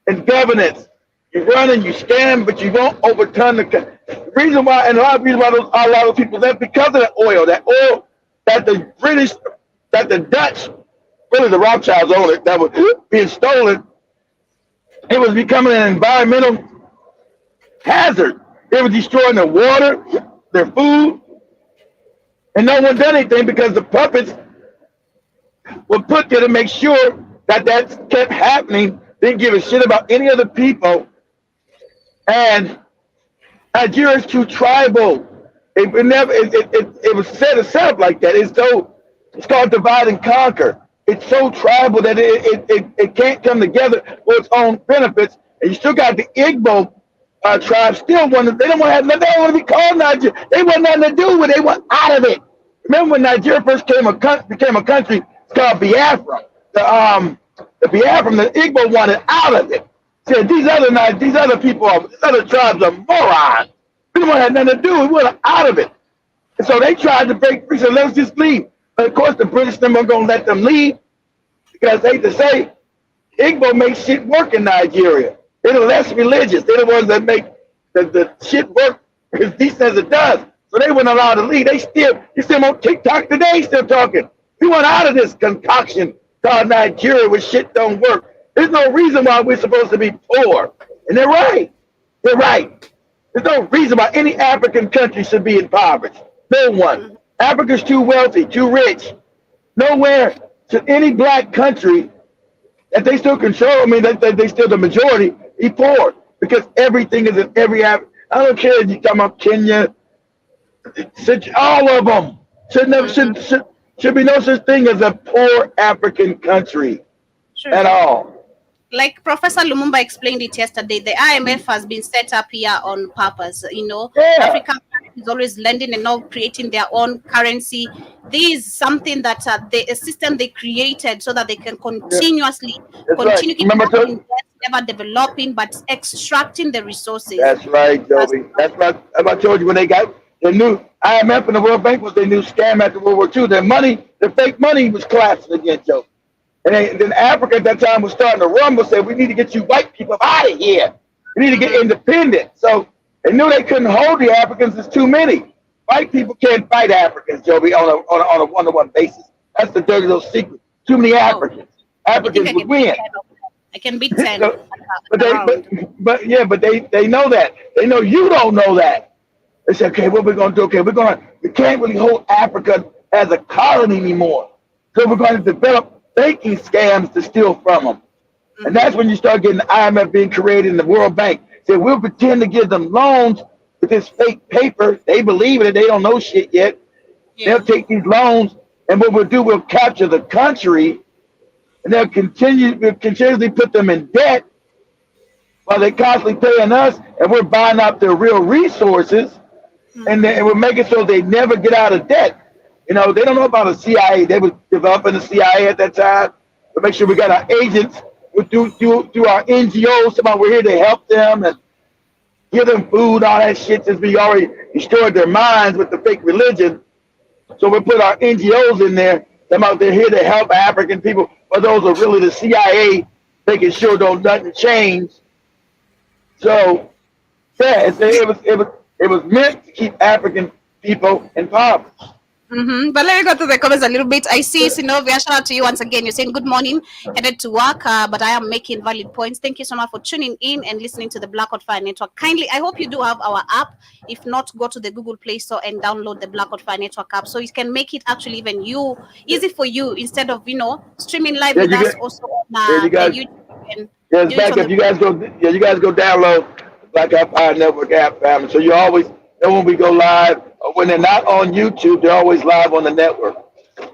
in governance. You run and you scam, but you won't overturn the reason why. And a lot of reasons why a lot of people left because of that oil that the British, that the Dutch, really the Rothschilds owned it, that was being stolen. It was becoming an environmental hazard. They were destroying their water, their food, and no one done anything because the puppets were put there to make sure that kept happening. Didn't give a shit about any other people. And Nigeria's too tribal. It was set up like that. It's called divide and conquer. It's so tribal that it can't come together for its own benefits. And you still got the Igbo tribe still they don't want to be called Nigeria. They want nothing to do with it. They want out of it. Remember when Nigeria first became a country? It's called Biafra. The Biafra, the Igbo wanted out of it. Said these other people, these other tribes are morons. We don't want nothing to do. We want out of it. And so they tried to break free. So let's just leave. But of course, the British them are going to let them leave because they hate to say Igbo makes shit work in Nigeria. They're the less religious. They're the ones that make the shit work as decent as it does. So they weren't allowed to leave. You see them on TikTok today still talking. We want out of this concoction called Nigeria where shit don't work. There's no reason why we're supposed to be poor. And they're right. They're right. There's no reason why any African country should be impoverished. No one. Africa's too wealthy, too rich. Nowhere should any black country that they still control, that they still the majority, be poor. Because everything is in every I don't care if you're talking about Kenya, all of them. Should be no such thing as a poor African country at all. Like Professor Lumumba explained it yesterday, the IMF has been set up here on purpose. African countries is always lending and not creating their own currency. This is something that a system they created so that they can continuously keeping never developing but extracting the resources. That's right, Joey. That's what I told you when they got the new IMF and the World Bank was their new scam after World War II. Their fake money was collapsing again, Joe. And then Africa at that time was starting to rumble, said, we need to get you white people out of here. We need to get independent. So they knew they couldn't hold the Africans. There's too many. White people can't fight Africans, Joby, on a one-to-one basis. That's the dirty little secret. Too many Africans. Africans would win. I can beat 10. But they know that. They know you don't know that. They say, okay, what we're gonna do? Okay, we can't really hold Africa as a colony anymore. So we're going to develop banking scams to steal from them. And that's when you start getting the IMF being created in the World Bank. So we'll pretend to give them loans with this fake paper. They believe in it. They don't know shit yet. Yeah. They'll take these loans, and what we'll do, we'll capture the country, and we'll continuously put them in debt while they're constantly paying us, and we're buying up their real resources, and we're making sure they never get out of debt. You know, they don't know about the CIA. They were developing the CIA at that time to make sure we got our agents. We do our NGOs. Somebody, we're here to help them and give them food, all that shit, since we already destroyed their minds with the fake religion. So we put our NGOs in there. They're here to help African people, but those are really the CIA, making sure don't nothing change. So, yeah, it was meant to keep African people impoverished. But let me go to the comments a little bit. I see Sinovia, shout out to you once again. You're saying good morning, headed to work, but I am making valid points. Thank you so much for tuning in and listening to the Black Hot Fire Network. Kindly, I hope you do have our app. If not, go to the Google Play Store and download the Black Hot Fire Network app, so you can make it actually even easy for you, instead of streaming live with us also on YouTube. And if you guys go download the Black Hot Fire Network app, family, so you always know when we go live. When they're not on YouTube, they're always live on the network.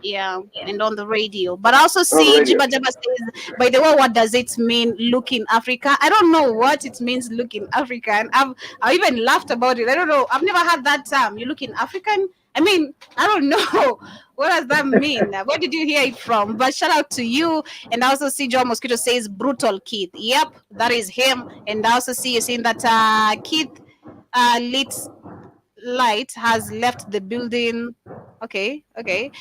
Yeah, and on the radio. But I also see Jiba Jaba says, by the way, what does it mean, look in Africa? I don't know what it means, look in Africa. And I even laughed about it. I don't know. I've never had that term. You look in African? I mean, I don't know. What does that mean? Where did you hear it from? But shout out to you. And I also see John Mosquito says, brutal Keith. Yep, that is him. And I also see you saying that Keith Light has left the building. Okay.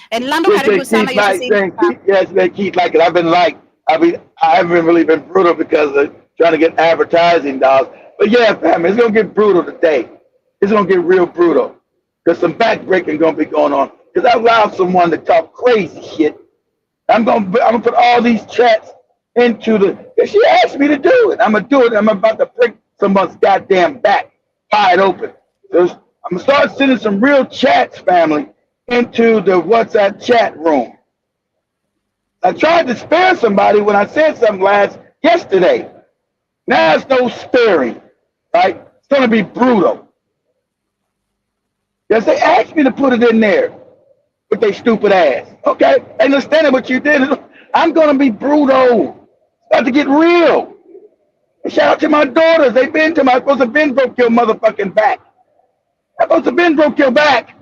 And Lando Karibu Sana, you're saying yes, man, Keith like it. I haven't really been brutal because of trying to get advertising dollars. But yeah, family, it's gonna get brutal today. It's gonna get real brutal because some backbreaking gonna be going on. Because I allowed someone to talk crazy shit. I'm gonna put all these chats into she asked me to do it. I'm gonna do it. I'm about to break someone's goddamn back wide open. I'm going to start sending some real chats, family, into the WhatsApp chat room. I tried to spare somebody when I said something yesterday. Now it's no sparing, right? It's going to be brutal. Yes, they asked me to put it in there with their stupid ass. Okay, I understand what you did. I'm going to be brutal. It's about to get real. And shout out to my daughters. They've been to my supposed to been broke your motherfucking back. I'm supposed to been broke your back.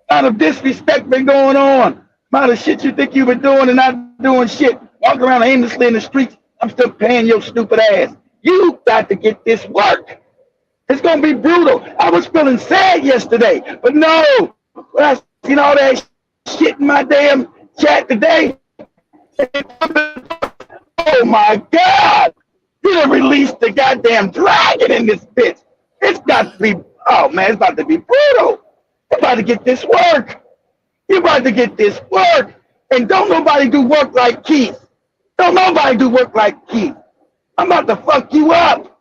Amount of disrespect been going on. Amount of shit you think you've been doing and not doing shit. Walking around aimlessly in the streets. I'm still paying your stupid ass. You got to get this work. It's going to be brutal. I was feeling sad yesterday, but no. When I seen all that shit in my damn chat today, oh my God. You done released the goddamn dragon in this bitch. It's got to be, oh man, it's about to be brutal. You're about to get this work. You're about to get this work. And don't nobody do work like Keith. Don't nobody do work like Keith. I'm about to fuck you up.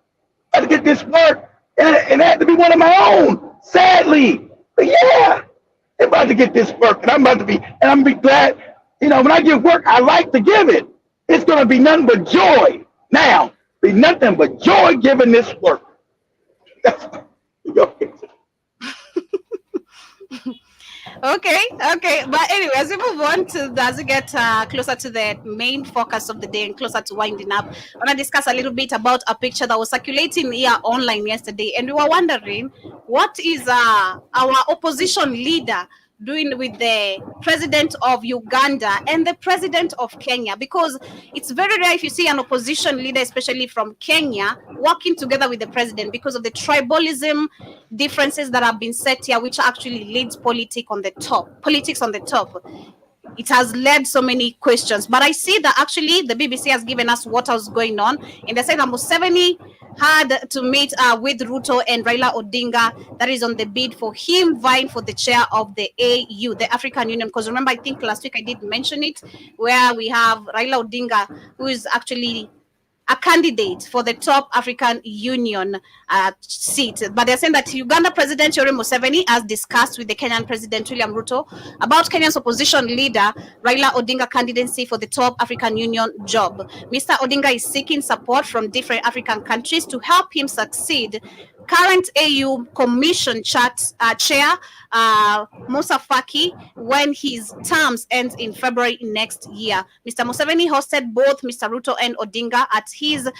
I'm about to get this work. And it had to be one of my own, sadly. But yeah, they're about to get this work. And I'm about to be, and I'm going to be glad. You know, when I give work, I like to give it. It's going to be nothing but joy. Now, be nothing but joy giving this work. Okay. But anyway, as we move on as we get closer to the main focus of the day and closer to winding up, I want to discuss a little bit about a picture that was circulating here online yesterday. And we were wondering, what is our opposition leader doing with the president of Uganda and the president of Kenya? Because it's very rare if you see an opposition leader, especially from Kenya, working together with the president because of the tribalism differences that have been set here, which actually leads politics on the top. it has led so many questions. But I see that actually the BBC has given us what was going on, and they said that Museveni had to meet with Ruto and Raila Odinga, that is on the bid for him vying for the chair of the AU, the African Union. Because remember, I think last week I did mention it, where we have Raila Odinga, who is actually a candidate for the top African Union seat. But they're saying that Uganda President Yoweri Museveni has discussed with the Kenyan President William Ruto about Kenya's opposition leader Raila Odinga candidacy for the top African Union job. Mr. Odinga is seeking support from different African countries to help him succeed current AU Commission chair Musa Faki when his terms ends in February next year. Mr. Museveni hosted both Mr. Ruto and Odinga at his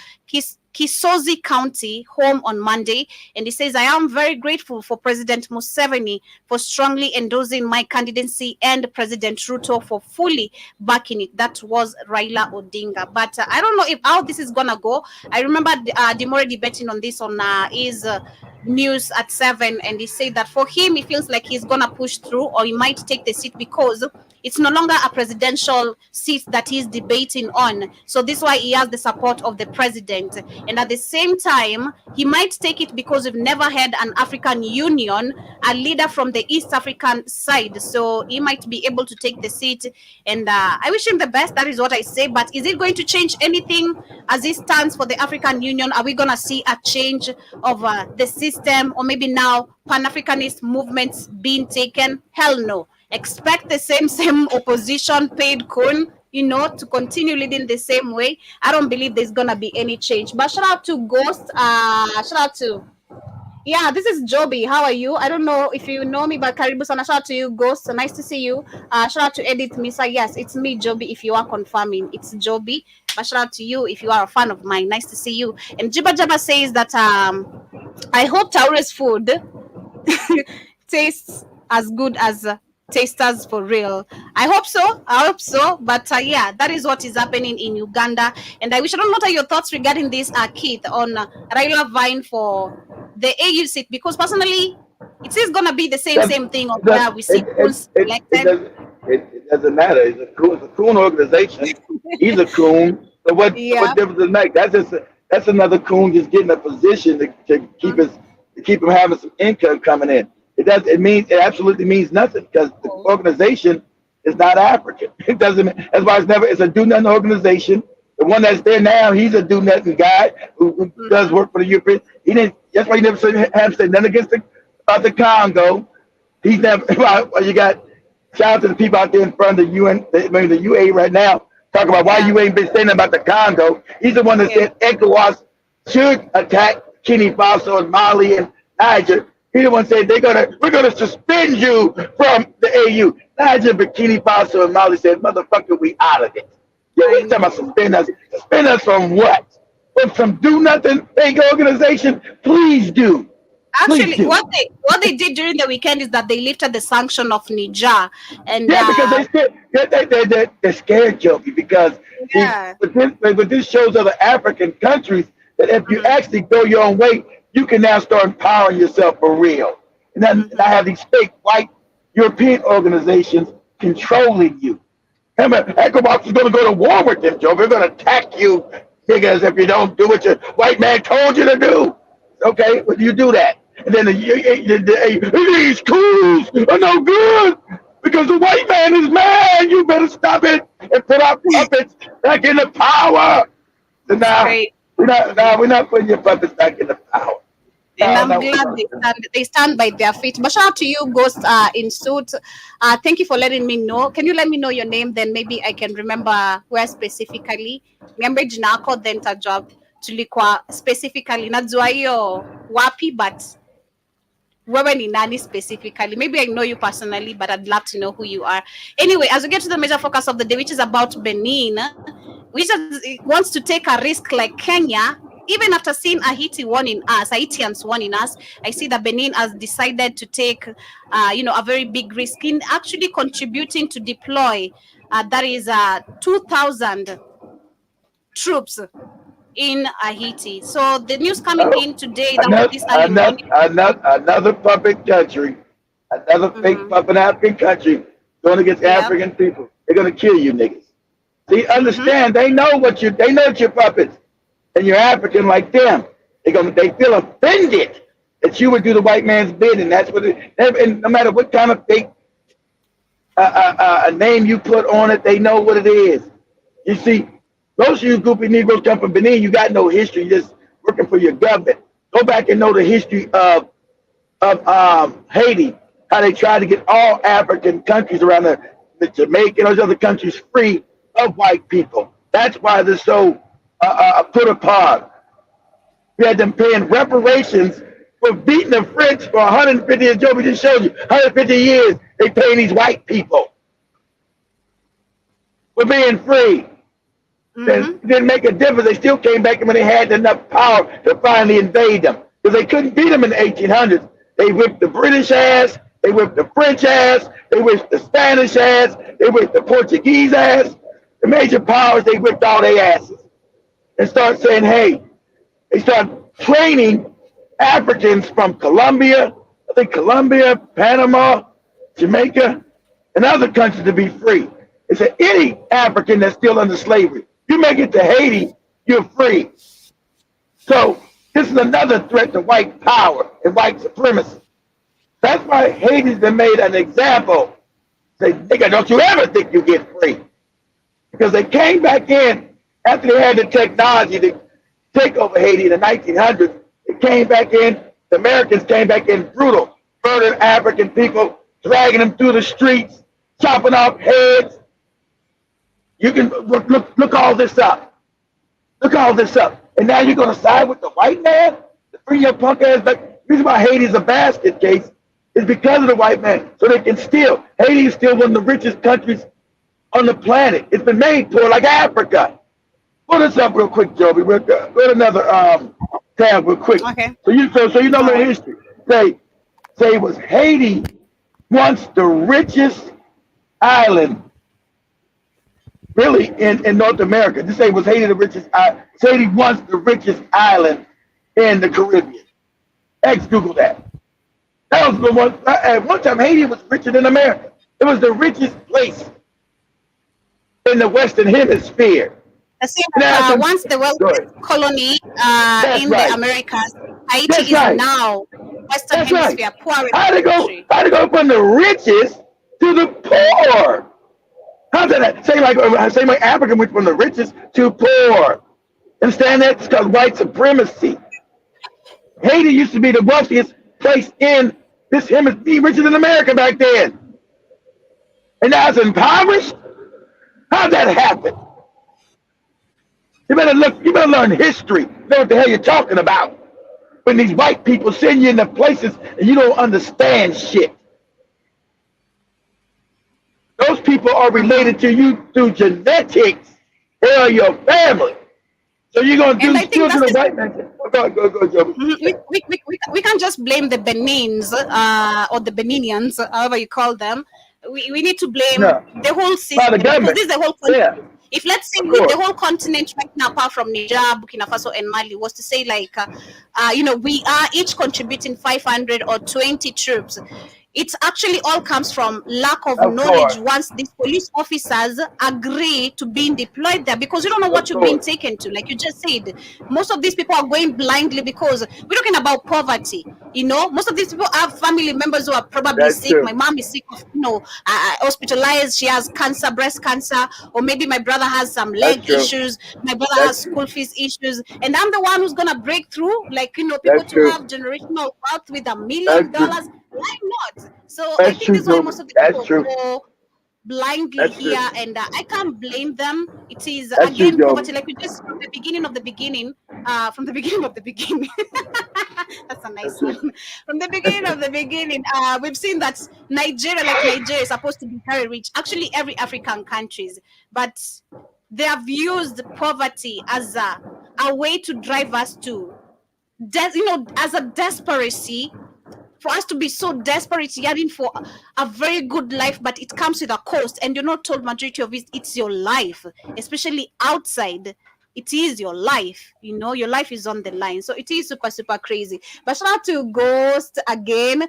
Kisozi County home on Monday, and he says, I am very grateful for President Museveni for strongly endorsing my candidacy and President Ruto for fully backing it. That was Raila Odinga. But I don't know how this is going to go. I remember Demore debating on this on his news at 7, and he said that for him, he feels like he's going to push through, or he might take the seat because it's no longer a presidential seat that he's debating on. So this is why he has the support of the president. And at the same time, he might take it because we've never had an African Union, a leader from the East African side. So he might be able to take the seat. And I wish him the best. That is what I say. But is it going to change anything as it stands for the African Union? Are we going to see a change of the system, or maybe now Pan-Africanist movements being taken? Hell no. Expect the same opposition paid coon, to continue leading the same way. I don't believe there's gonna be any change. But shout out to Ghost. Shout out to this is Joby. How are you? I don't know if you know me, but Karibu sana. Shout out to you, Ghost. Nice to see you. Shout out to Edith Misa. Yes, it's me, Joby. If you are confirming, it's Joby. But shout out to you if you are a fan of mine. Nice to see you. And Jiba Jaba says that I hope Taure's food tastes as good as tasters for real. I hope so. But that is what is happening in Uganda. And I wish, I don't know what are your thoughts regarding this, Keith, on Raila vying for the AU seat, because personally, it is going to be the same thing of where we see coons elected. It doesn't matter. It's a coon organization. He's a coon. So what difference does it make? That's another coon just getting a position to keep him having some income coming in. It absolutely means nothing, because the organization is not African. It doesn't. That's why it's a do nothing organization. The one that's there now, he's a do nothing guy who does work for the European. That's why he never said nothing against the Congo. He's never. Well, you got shout out to the people out there in front of the UN, the UA right now, talking about why you ain't been saying about the Congo. He's the one that said ECOWAS should attack Guinea Faso and Mali and Niger. He the one said we're gonna suspend you from the AU. Niger, Burkina Faso, and Mali said, "Motherfucker, we out of it." Yeah, we talking about suspend us. Suspend us from what? From some do nothing fake organization? Please do. Actually, what they did during the weekend is that they lifted the sanction of Niger, and because they're scared, Joby, because but this shows other African countries that if you actually go your own way, you can now start empowering yourself for real. And then I have these fake white European organizations controlling you. Remember, ECOWAS is going to go to war with them, Joe. They're going to attack you, niggas, if you don't do what your white man told you to do. Okay, well, you do that. And then these coups are no good because the white man is mad. You better stop it and put our puppets back in the power. So now, we're not putting your puppets back in the power. And I'm glad they stand by their feet. But shout out to you, Ghost in suit. Thank you for letting me know. Can you let me know your name? Then maybe I can remember where specifically. Remember Jinako then ta job tulikuwa specifically. Najua hiyo wapi, but wewe ni nani specifically? Maybe I know you personally, but I'd love to know who you are. Anyway, as we get to the major focus of the day, which is about Benin, which wants to take a risk like Kenya. Even after seeing Haitians warning us, I see that Benin has decided to take, a very big risk in actually contributing to deploy, 2,000 troops in Haiti. So the news coming in today another puppet country, another fake puppet African country going against African people. They're gonna kill you niggas. See, understand? They know they know that you're puppets, and you're African like them. They feel offended that you would do the white man's bidding. That's what and no matter what kind of fake a name you put on it, they know what it is. You see, most of you goopy Negroes come from Benin. You got no history. You're just working for your government. Go back and know the history of Haiti, how they tried to get all African countries around the Jamaica and those other countries free of white people. That's why they're so put apart. We had them paying reparations for beating the French for 150 years. Joby just showed you, 150 years they paying these white people for being free. It didn't make a difference. They still came back when they had enough power to finally invade them. Because they couldn't beat them in the 1800s. They whipped the British ass. They whipped the French ass. They whipped the Spanish ass. They whipped the Portuguese ass. The major powers, they whipped all their asses. And start saying, hey, they start training Africans from Colombia, Panama, Jamaica, and other countries to be free. They said any African that's still under slavery, you make it to Haiti, you're free. So this is another threat to white power and white supremacy. That's why Haiti's been made an example. Say, nigga, don't you ever think you get free. Because they came back in after they had the technology to take over Haiti in the 1900s. They came back in, the Americans came back in brutal, murdering African people, dragging them through the streets, chopping off heads. You can look all this up. Look all this up. And now you're going to side with the white man to bring your punk ass back. The reason why Haiti's a basket case is because of the white man. So they can steal. Haiti is still one of the richest countries on the planet. It's been made poor like Africa. Pull this up real quick, Joby. We'll go to another tab real quick. Okay. So you know the history. Say was Haiti once the richest island really in North America. This say was Haiti the richest island. Haiti once the richest island in the Caribbean. Google that. That was the one. At one time, Haiti was richer than America. It was the richest place in the Western Hemisphere. Once the world colony in the Americas, Haiti is now Western Hemisphere poor. How to go from the richest to the poor? How did that? Same like Africa went from the richest to poor. Understand that? It's called white supremacy. Haiti used to be the wealthiest place in this hemisphere, richer than America back then. And now it's impoverished? How'd that happen? You better learn history. Know what the hell you're talking about. When these white people send you into places and you don't understand shit. Those people are related to you through genetics. They are your family. So you're going to do children of white men. Go, Joby. We can't just blame the Benins or the Beninians, however you call them. We need to blame the whole system. Because this is the whole continent. Yeah. If let's say the whole continent right now, apart from Niger, Burkina Faso, and Mali, was to say like, we are each contributing 500 or 20 troops. It actually all comes from lack of knowledge once these police officers agree to being deployed there, because you don't know what you're being taken to. Like you just said, most of these people are going blindly because we're talking about poverty. Most of these people have family members who are probably sick. True. My mom is sick of, hospitalized. She has cancer, breast cancer, or maybe my brother has some leg issues. My brother has school fees issues. And I'm the one who's going to break through, people to have generational wealth with $1 million. Why not? So I think that's why most of the people go blindly here, and I can't blame them. It is again poverty, like we just from the beginning of the beginning. That's a nice one. From the beginning of the beginning, we've seen that Nigeria is supposed to be very rich. Actually, every African countries, but they have used poverty as a way to drive us to as a desperacy. For us to be so desperate, yearning for a very good life, but it comes with a cost, and you're not told majority of it, it's your life, especially outside it is your life, your life is on the line. So it is super, super crazy. But shout out to Ghost again.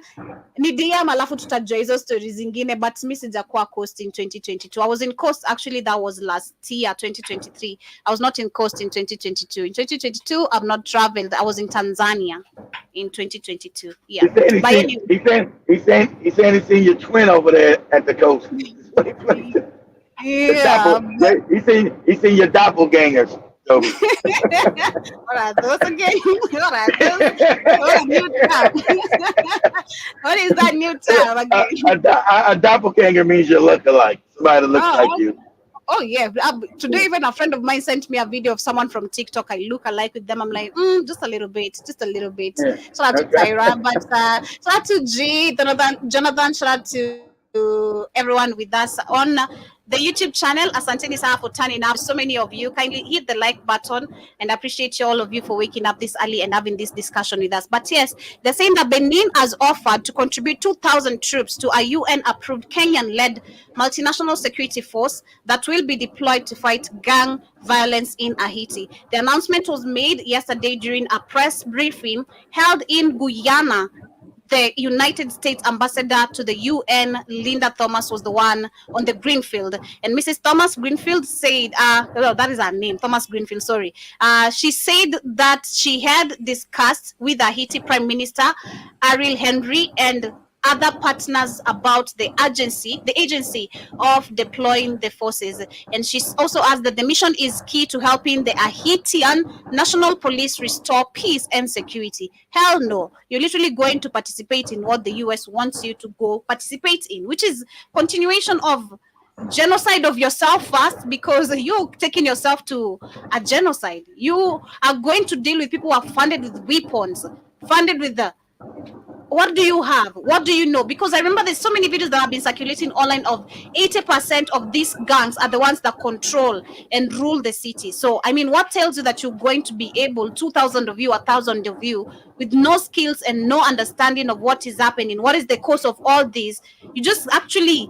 Ni DM alafu tutajua hizo stories zingine, but mi sijakuwa Coast in 2022. I was in Coast, actually that was last year, 2023. I was not in Coast in 2022. In 2022, I've not traveled. I was in Tanzania in 2022. Yeah. He's saying he's seen your twin over there at the Coast. Yeah. He's seen your doppelgangers. So. What are those again? What are those? What is that new term again? A doppelganger means you look alike. Somebody that looks like you. Oh yeah. Today even a friend of mine sent me a video of someone from TikTok. I look alike with them. I'm like, just a little bit. Yeah. Shout out to Tyra, but shout out to G, Jonathan, shout out to everyone with us on the YouTube channel. Asanteni sana for turning up. So many of you, kindly hit the like button, and appreciate all of you for waking up this early and having this discussion with us. But yes, they're saying that Benin has offered to contribute 2,000 troops to a UN-approved Kenyan-led multinational security force that will be deployed to fight gang violence in Haiti. The announcement was made yesterday during a press briefing held in Guyana. The United States ambassador to the UN, Linda Thomas, was the one on the Greenfield. And Mrs. Thomas-Greenfield said, that is her name, Thomas-Greenfield, sorry. She said that she had discussed with the Haiti Prime Minister, Ariel Henry, and other partners about the agency of deploying the forces. And she also asked that the mission is key to helping the Haitian National Police restore peace and security. Hell no. You're literally going to participate in what the US wants you to go participate in, which is continuation of genocide of yourself first, because you're taking yourself to a genocide. You are going to deal with people who are funded with weapons, funded with the what do you have? What do you know? Because I remember there's so many videos that have been circulating online of 80% of these gangs are the ones that control and rule the city. So, I mean, what tells you that you're going to be able, 2,000 of you, 1,000 of you, with no skills and no understanding of what is happening? What is the cause of all this? You just actually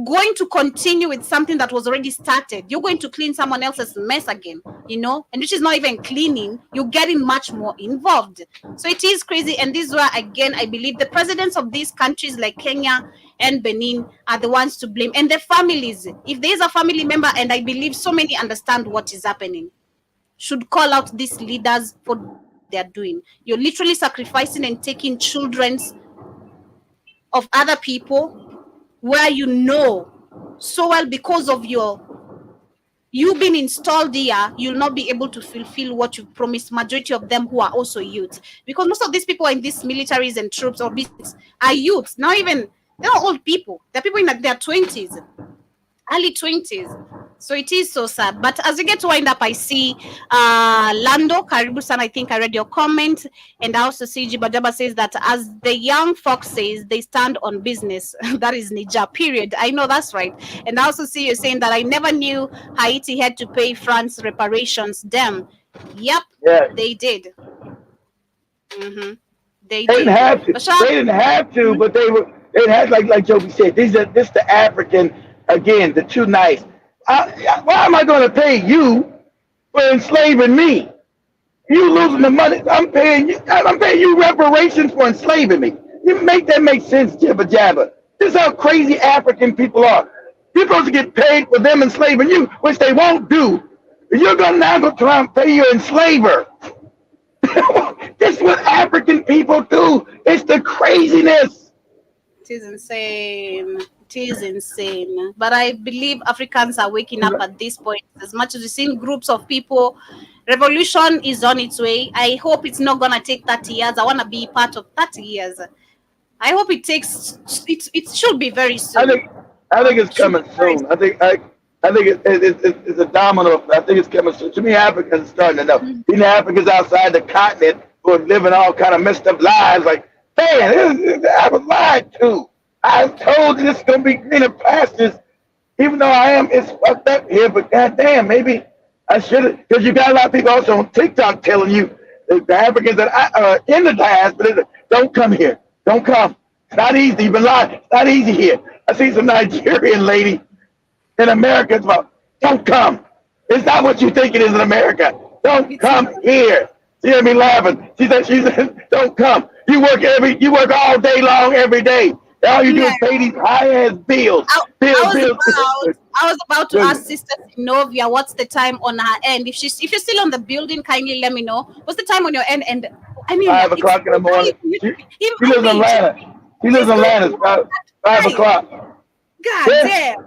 going to continue with something that was already started. You're going to clean someone else's mess again, and which is not even cleaning. You're getting much more involved. So it is crazy. And this is where, again, I believe the presidents of these countries like Kenya and Benin are the ones to blame, and their families. If there's a family member, and I believe so many understand what is happening, should call out these leaders for what they're doing. You're literally sacrificing and taking children's of other people, where so well, because of you being installed here, you'll not be able to fulfill what you've promised. Majority of them who are also youth, because most of these people in these militaries and troops or business are youths. Not even, they're not old people. They're people in their 20s, early 20s. So it is so sad. But as we get to wind up, I see Lando Karibu-san, I think I read your comment. And I also see Jibajaba says that as the young fox says, they stand on business. That is Niger, period. I know that's right. And I also see you saying that I never knew Haiti had to pay France reparations. Damn. Yep, yeah. They did. Mm-hmm. They didn't have to. They didn't have to, but they had, like Joby said, this the African, again, the too nice. Why am I going to pay you for enslaving me? You losing the money. I'm paying you reparations for enslaving me. You make that make sense, Jibba Jabba. This is how crazy African people are. You're supposed to get paid for them enslaving you, which they won't do. You're going to now go try and pay your enslaver. This is what African people do. It's the craziness. It is insane. It is insane. But I believe Africans are waking up at this point. As much as we've seen groups of people, revolution is on its way. I hope it's not going to take 30 years. I want to be part of 30 years. I hope it takes, it should be very soon. I think it's coming soon. I think it's a domino. I think it's coming soon. To me, Africans are starting to know. Even Africans outside the continent who are living all kind of messed up lives, like, man, I was lied to. I was told this is going to be greener pastures, even though it's fucked up here, but goddamn, maybe I should have, because you got a lot of people also on TikTok telling you that the Africans that are in the diaspora, don't come here. Don't come. It's not easy. You've been lying. It's not easy here. I see some Nigerian lady in America. It's about, don't come. It's not what you think it is in America. Don't It's not. come here. She had me laughing. She said, don't come. You work all day long every day. All you do Yeah. is pay these high ass bills. I, Bills, I was bills. about I was about to Look, ask Sister Sinovia what's the time on her end. If you're still on the building, kindly let me know. What's the time on your end? And I mean, five it's o'clock in the so early morning. for you She, to be. she lives in I mean, Atlanta. She lives she's in going Atlanta. to It's work about at 5 5. o'clock. God Yeah. damn.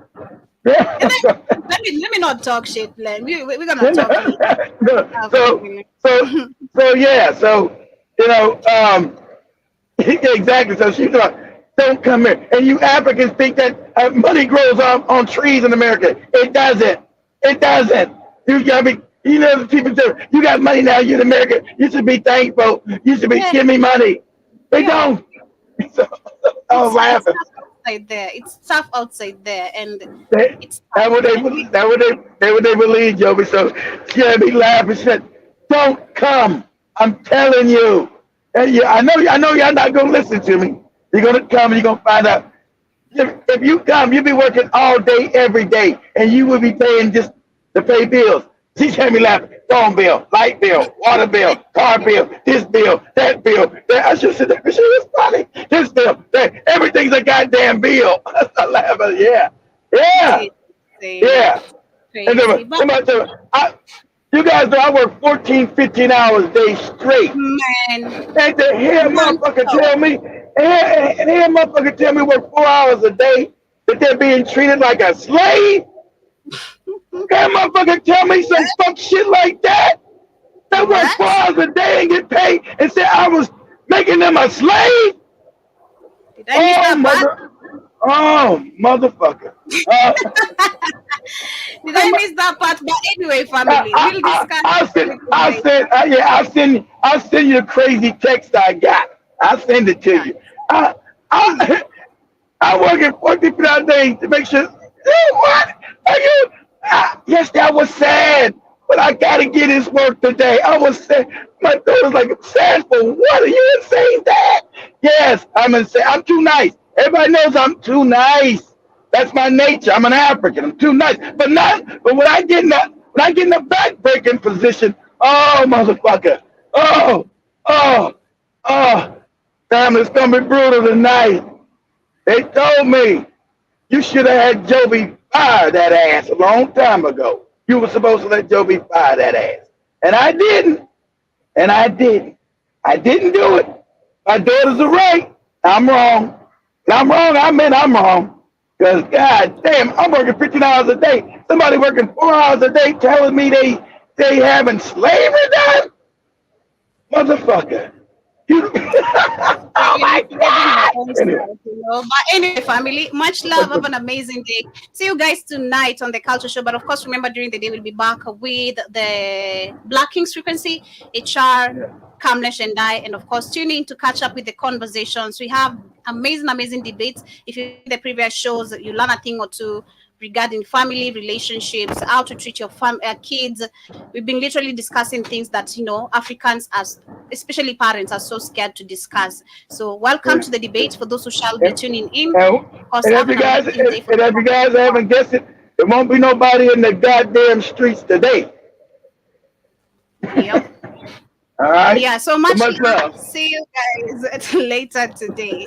And then Yeah. let me not talk shit, Len. We're gonna No, talk later. so so so yeah, so you know, exactly. So she's like, don't come here. And you Africans think that money grows on trees in America. It doesn't. It doesn't. You got me. You know, people say you got money now. You're in America. You should be thankful. You should be Yeah, give me money. They yeah. don't. So, I was It's laughing. tough outside there. It's tough outside there, and They, it's that tough. what they And we, that what they believe, Joby. So she had me laughing. She said, "Don't come. I'm telling you." And yeah, I know y'all not gonna listen to me. You're gonna come and you're gonna find out. If you come, you'll be working all day, every day, and you will be paying just to pay bills. She had me laughing. Phone bill, light bill, water bill, car bill, this bill, that bill. That. I should sit there. She was funny. This bill, that. Everything's a goddamn bill. I laugh. Yeah, yeah, it's yeah. And crazy, but you guys know I work 14, 15 hours a day straight. man, And to hear a motherfucker non-stop. tell me, and hear a motherfucker tell me work 4 hours a day, that they're being treated like a slave. That motherfucker tell me some fuck shit like that. They work What? 4 hours a day and get paid and say I was making them a slave. Did I miss that part? Oh motherfucker. Did I miss that part? But anyway, family, we'll discuss everything later. I'll send you the crazy text I got. I'll send it to Yeah. you. I, I work at 40 hours a day to make sure. What? Are you? Yes, that was sad, but I gotta get his work today. I was sad. My daughter's like, sad for what? Are you insane, Dad? Yes, I'm insane. I'm too nice. Everybody knows I'm too nice. That's my nature. I'm an African. I'm too nice. But not. But when I get in the back breaking position, oh motherfucker. Oh, oh, oh. Damn, it's gonna be brutal tonight. They told me you should have had Joby fire that ass a long time ago. You were supposed to let Joby fire that ass. And I didn't. And I didn't. I didn't do it. My daughters are right. I'm wrong. And I'm wrong. I mean I'm wrong. Because god damn, I'm working 15 hours a day. Somebody working 4 hours a day telling me they having slavery done? Motherfucker. You oh You my need to get in your god. own Anyway. stuff, you know. But anyway, family, much love. Have an amazing day. See you guys tonight on the Culture Show. But of course, remember during the day we'll be back with the Black Kings Frequency, HR, Yeah. Kamlesh and I, and of course, tune in to catch up with the conversations. We have amazing debates. If you see the previous shows, you learn a thing or two regarding family relationships, how to treat your kids. We've been literally discussing things that Africans, as especially parents, are so scared to discuss. So welcome Yeah. to the debate for those who shall be And, tuning in. and, Of course, and have an amazing day for if you guys haven't guessed it, there won't be nobody in the goddamn streets today. Yep. All right. Yeah. So So much much love. love. See you guys later today.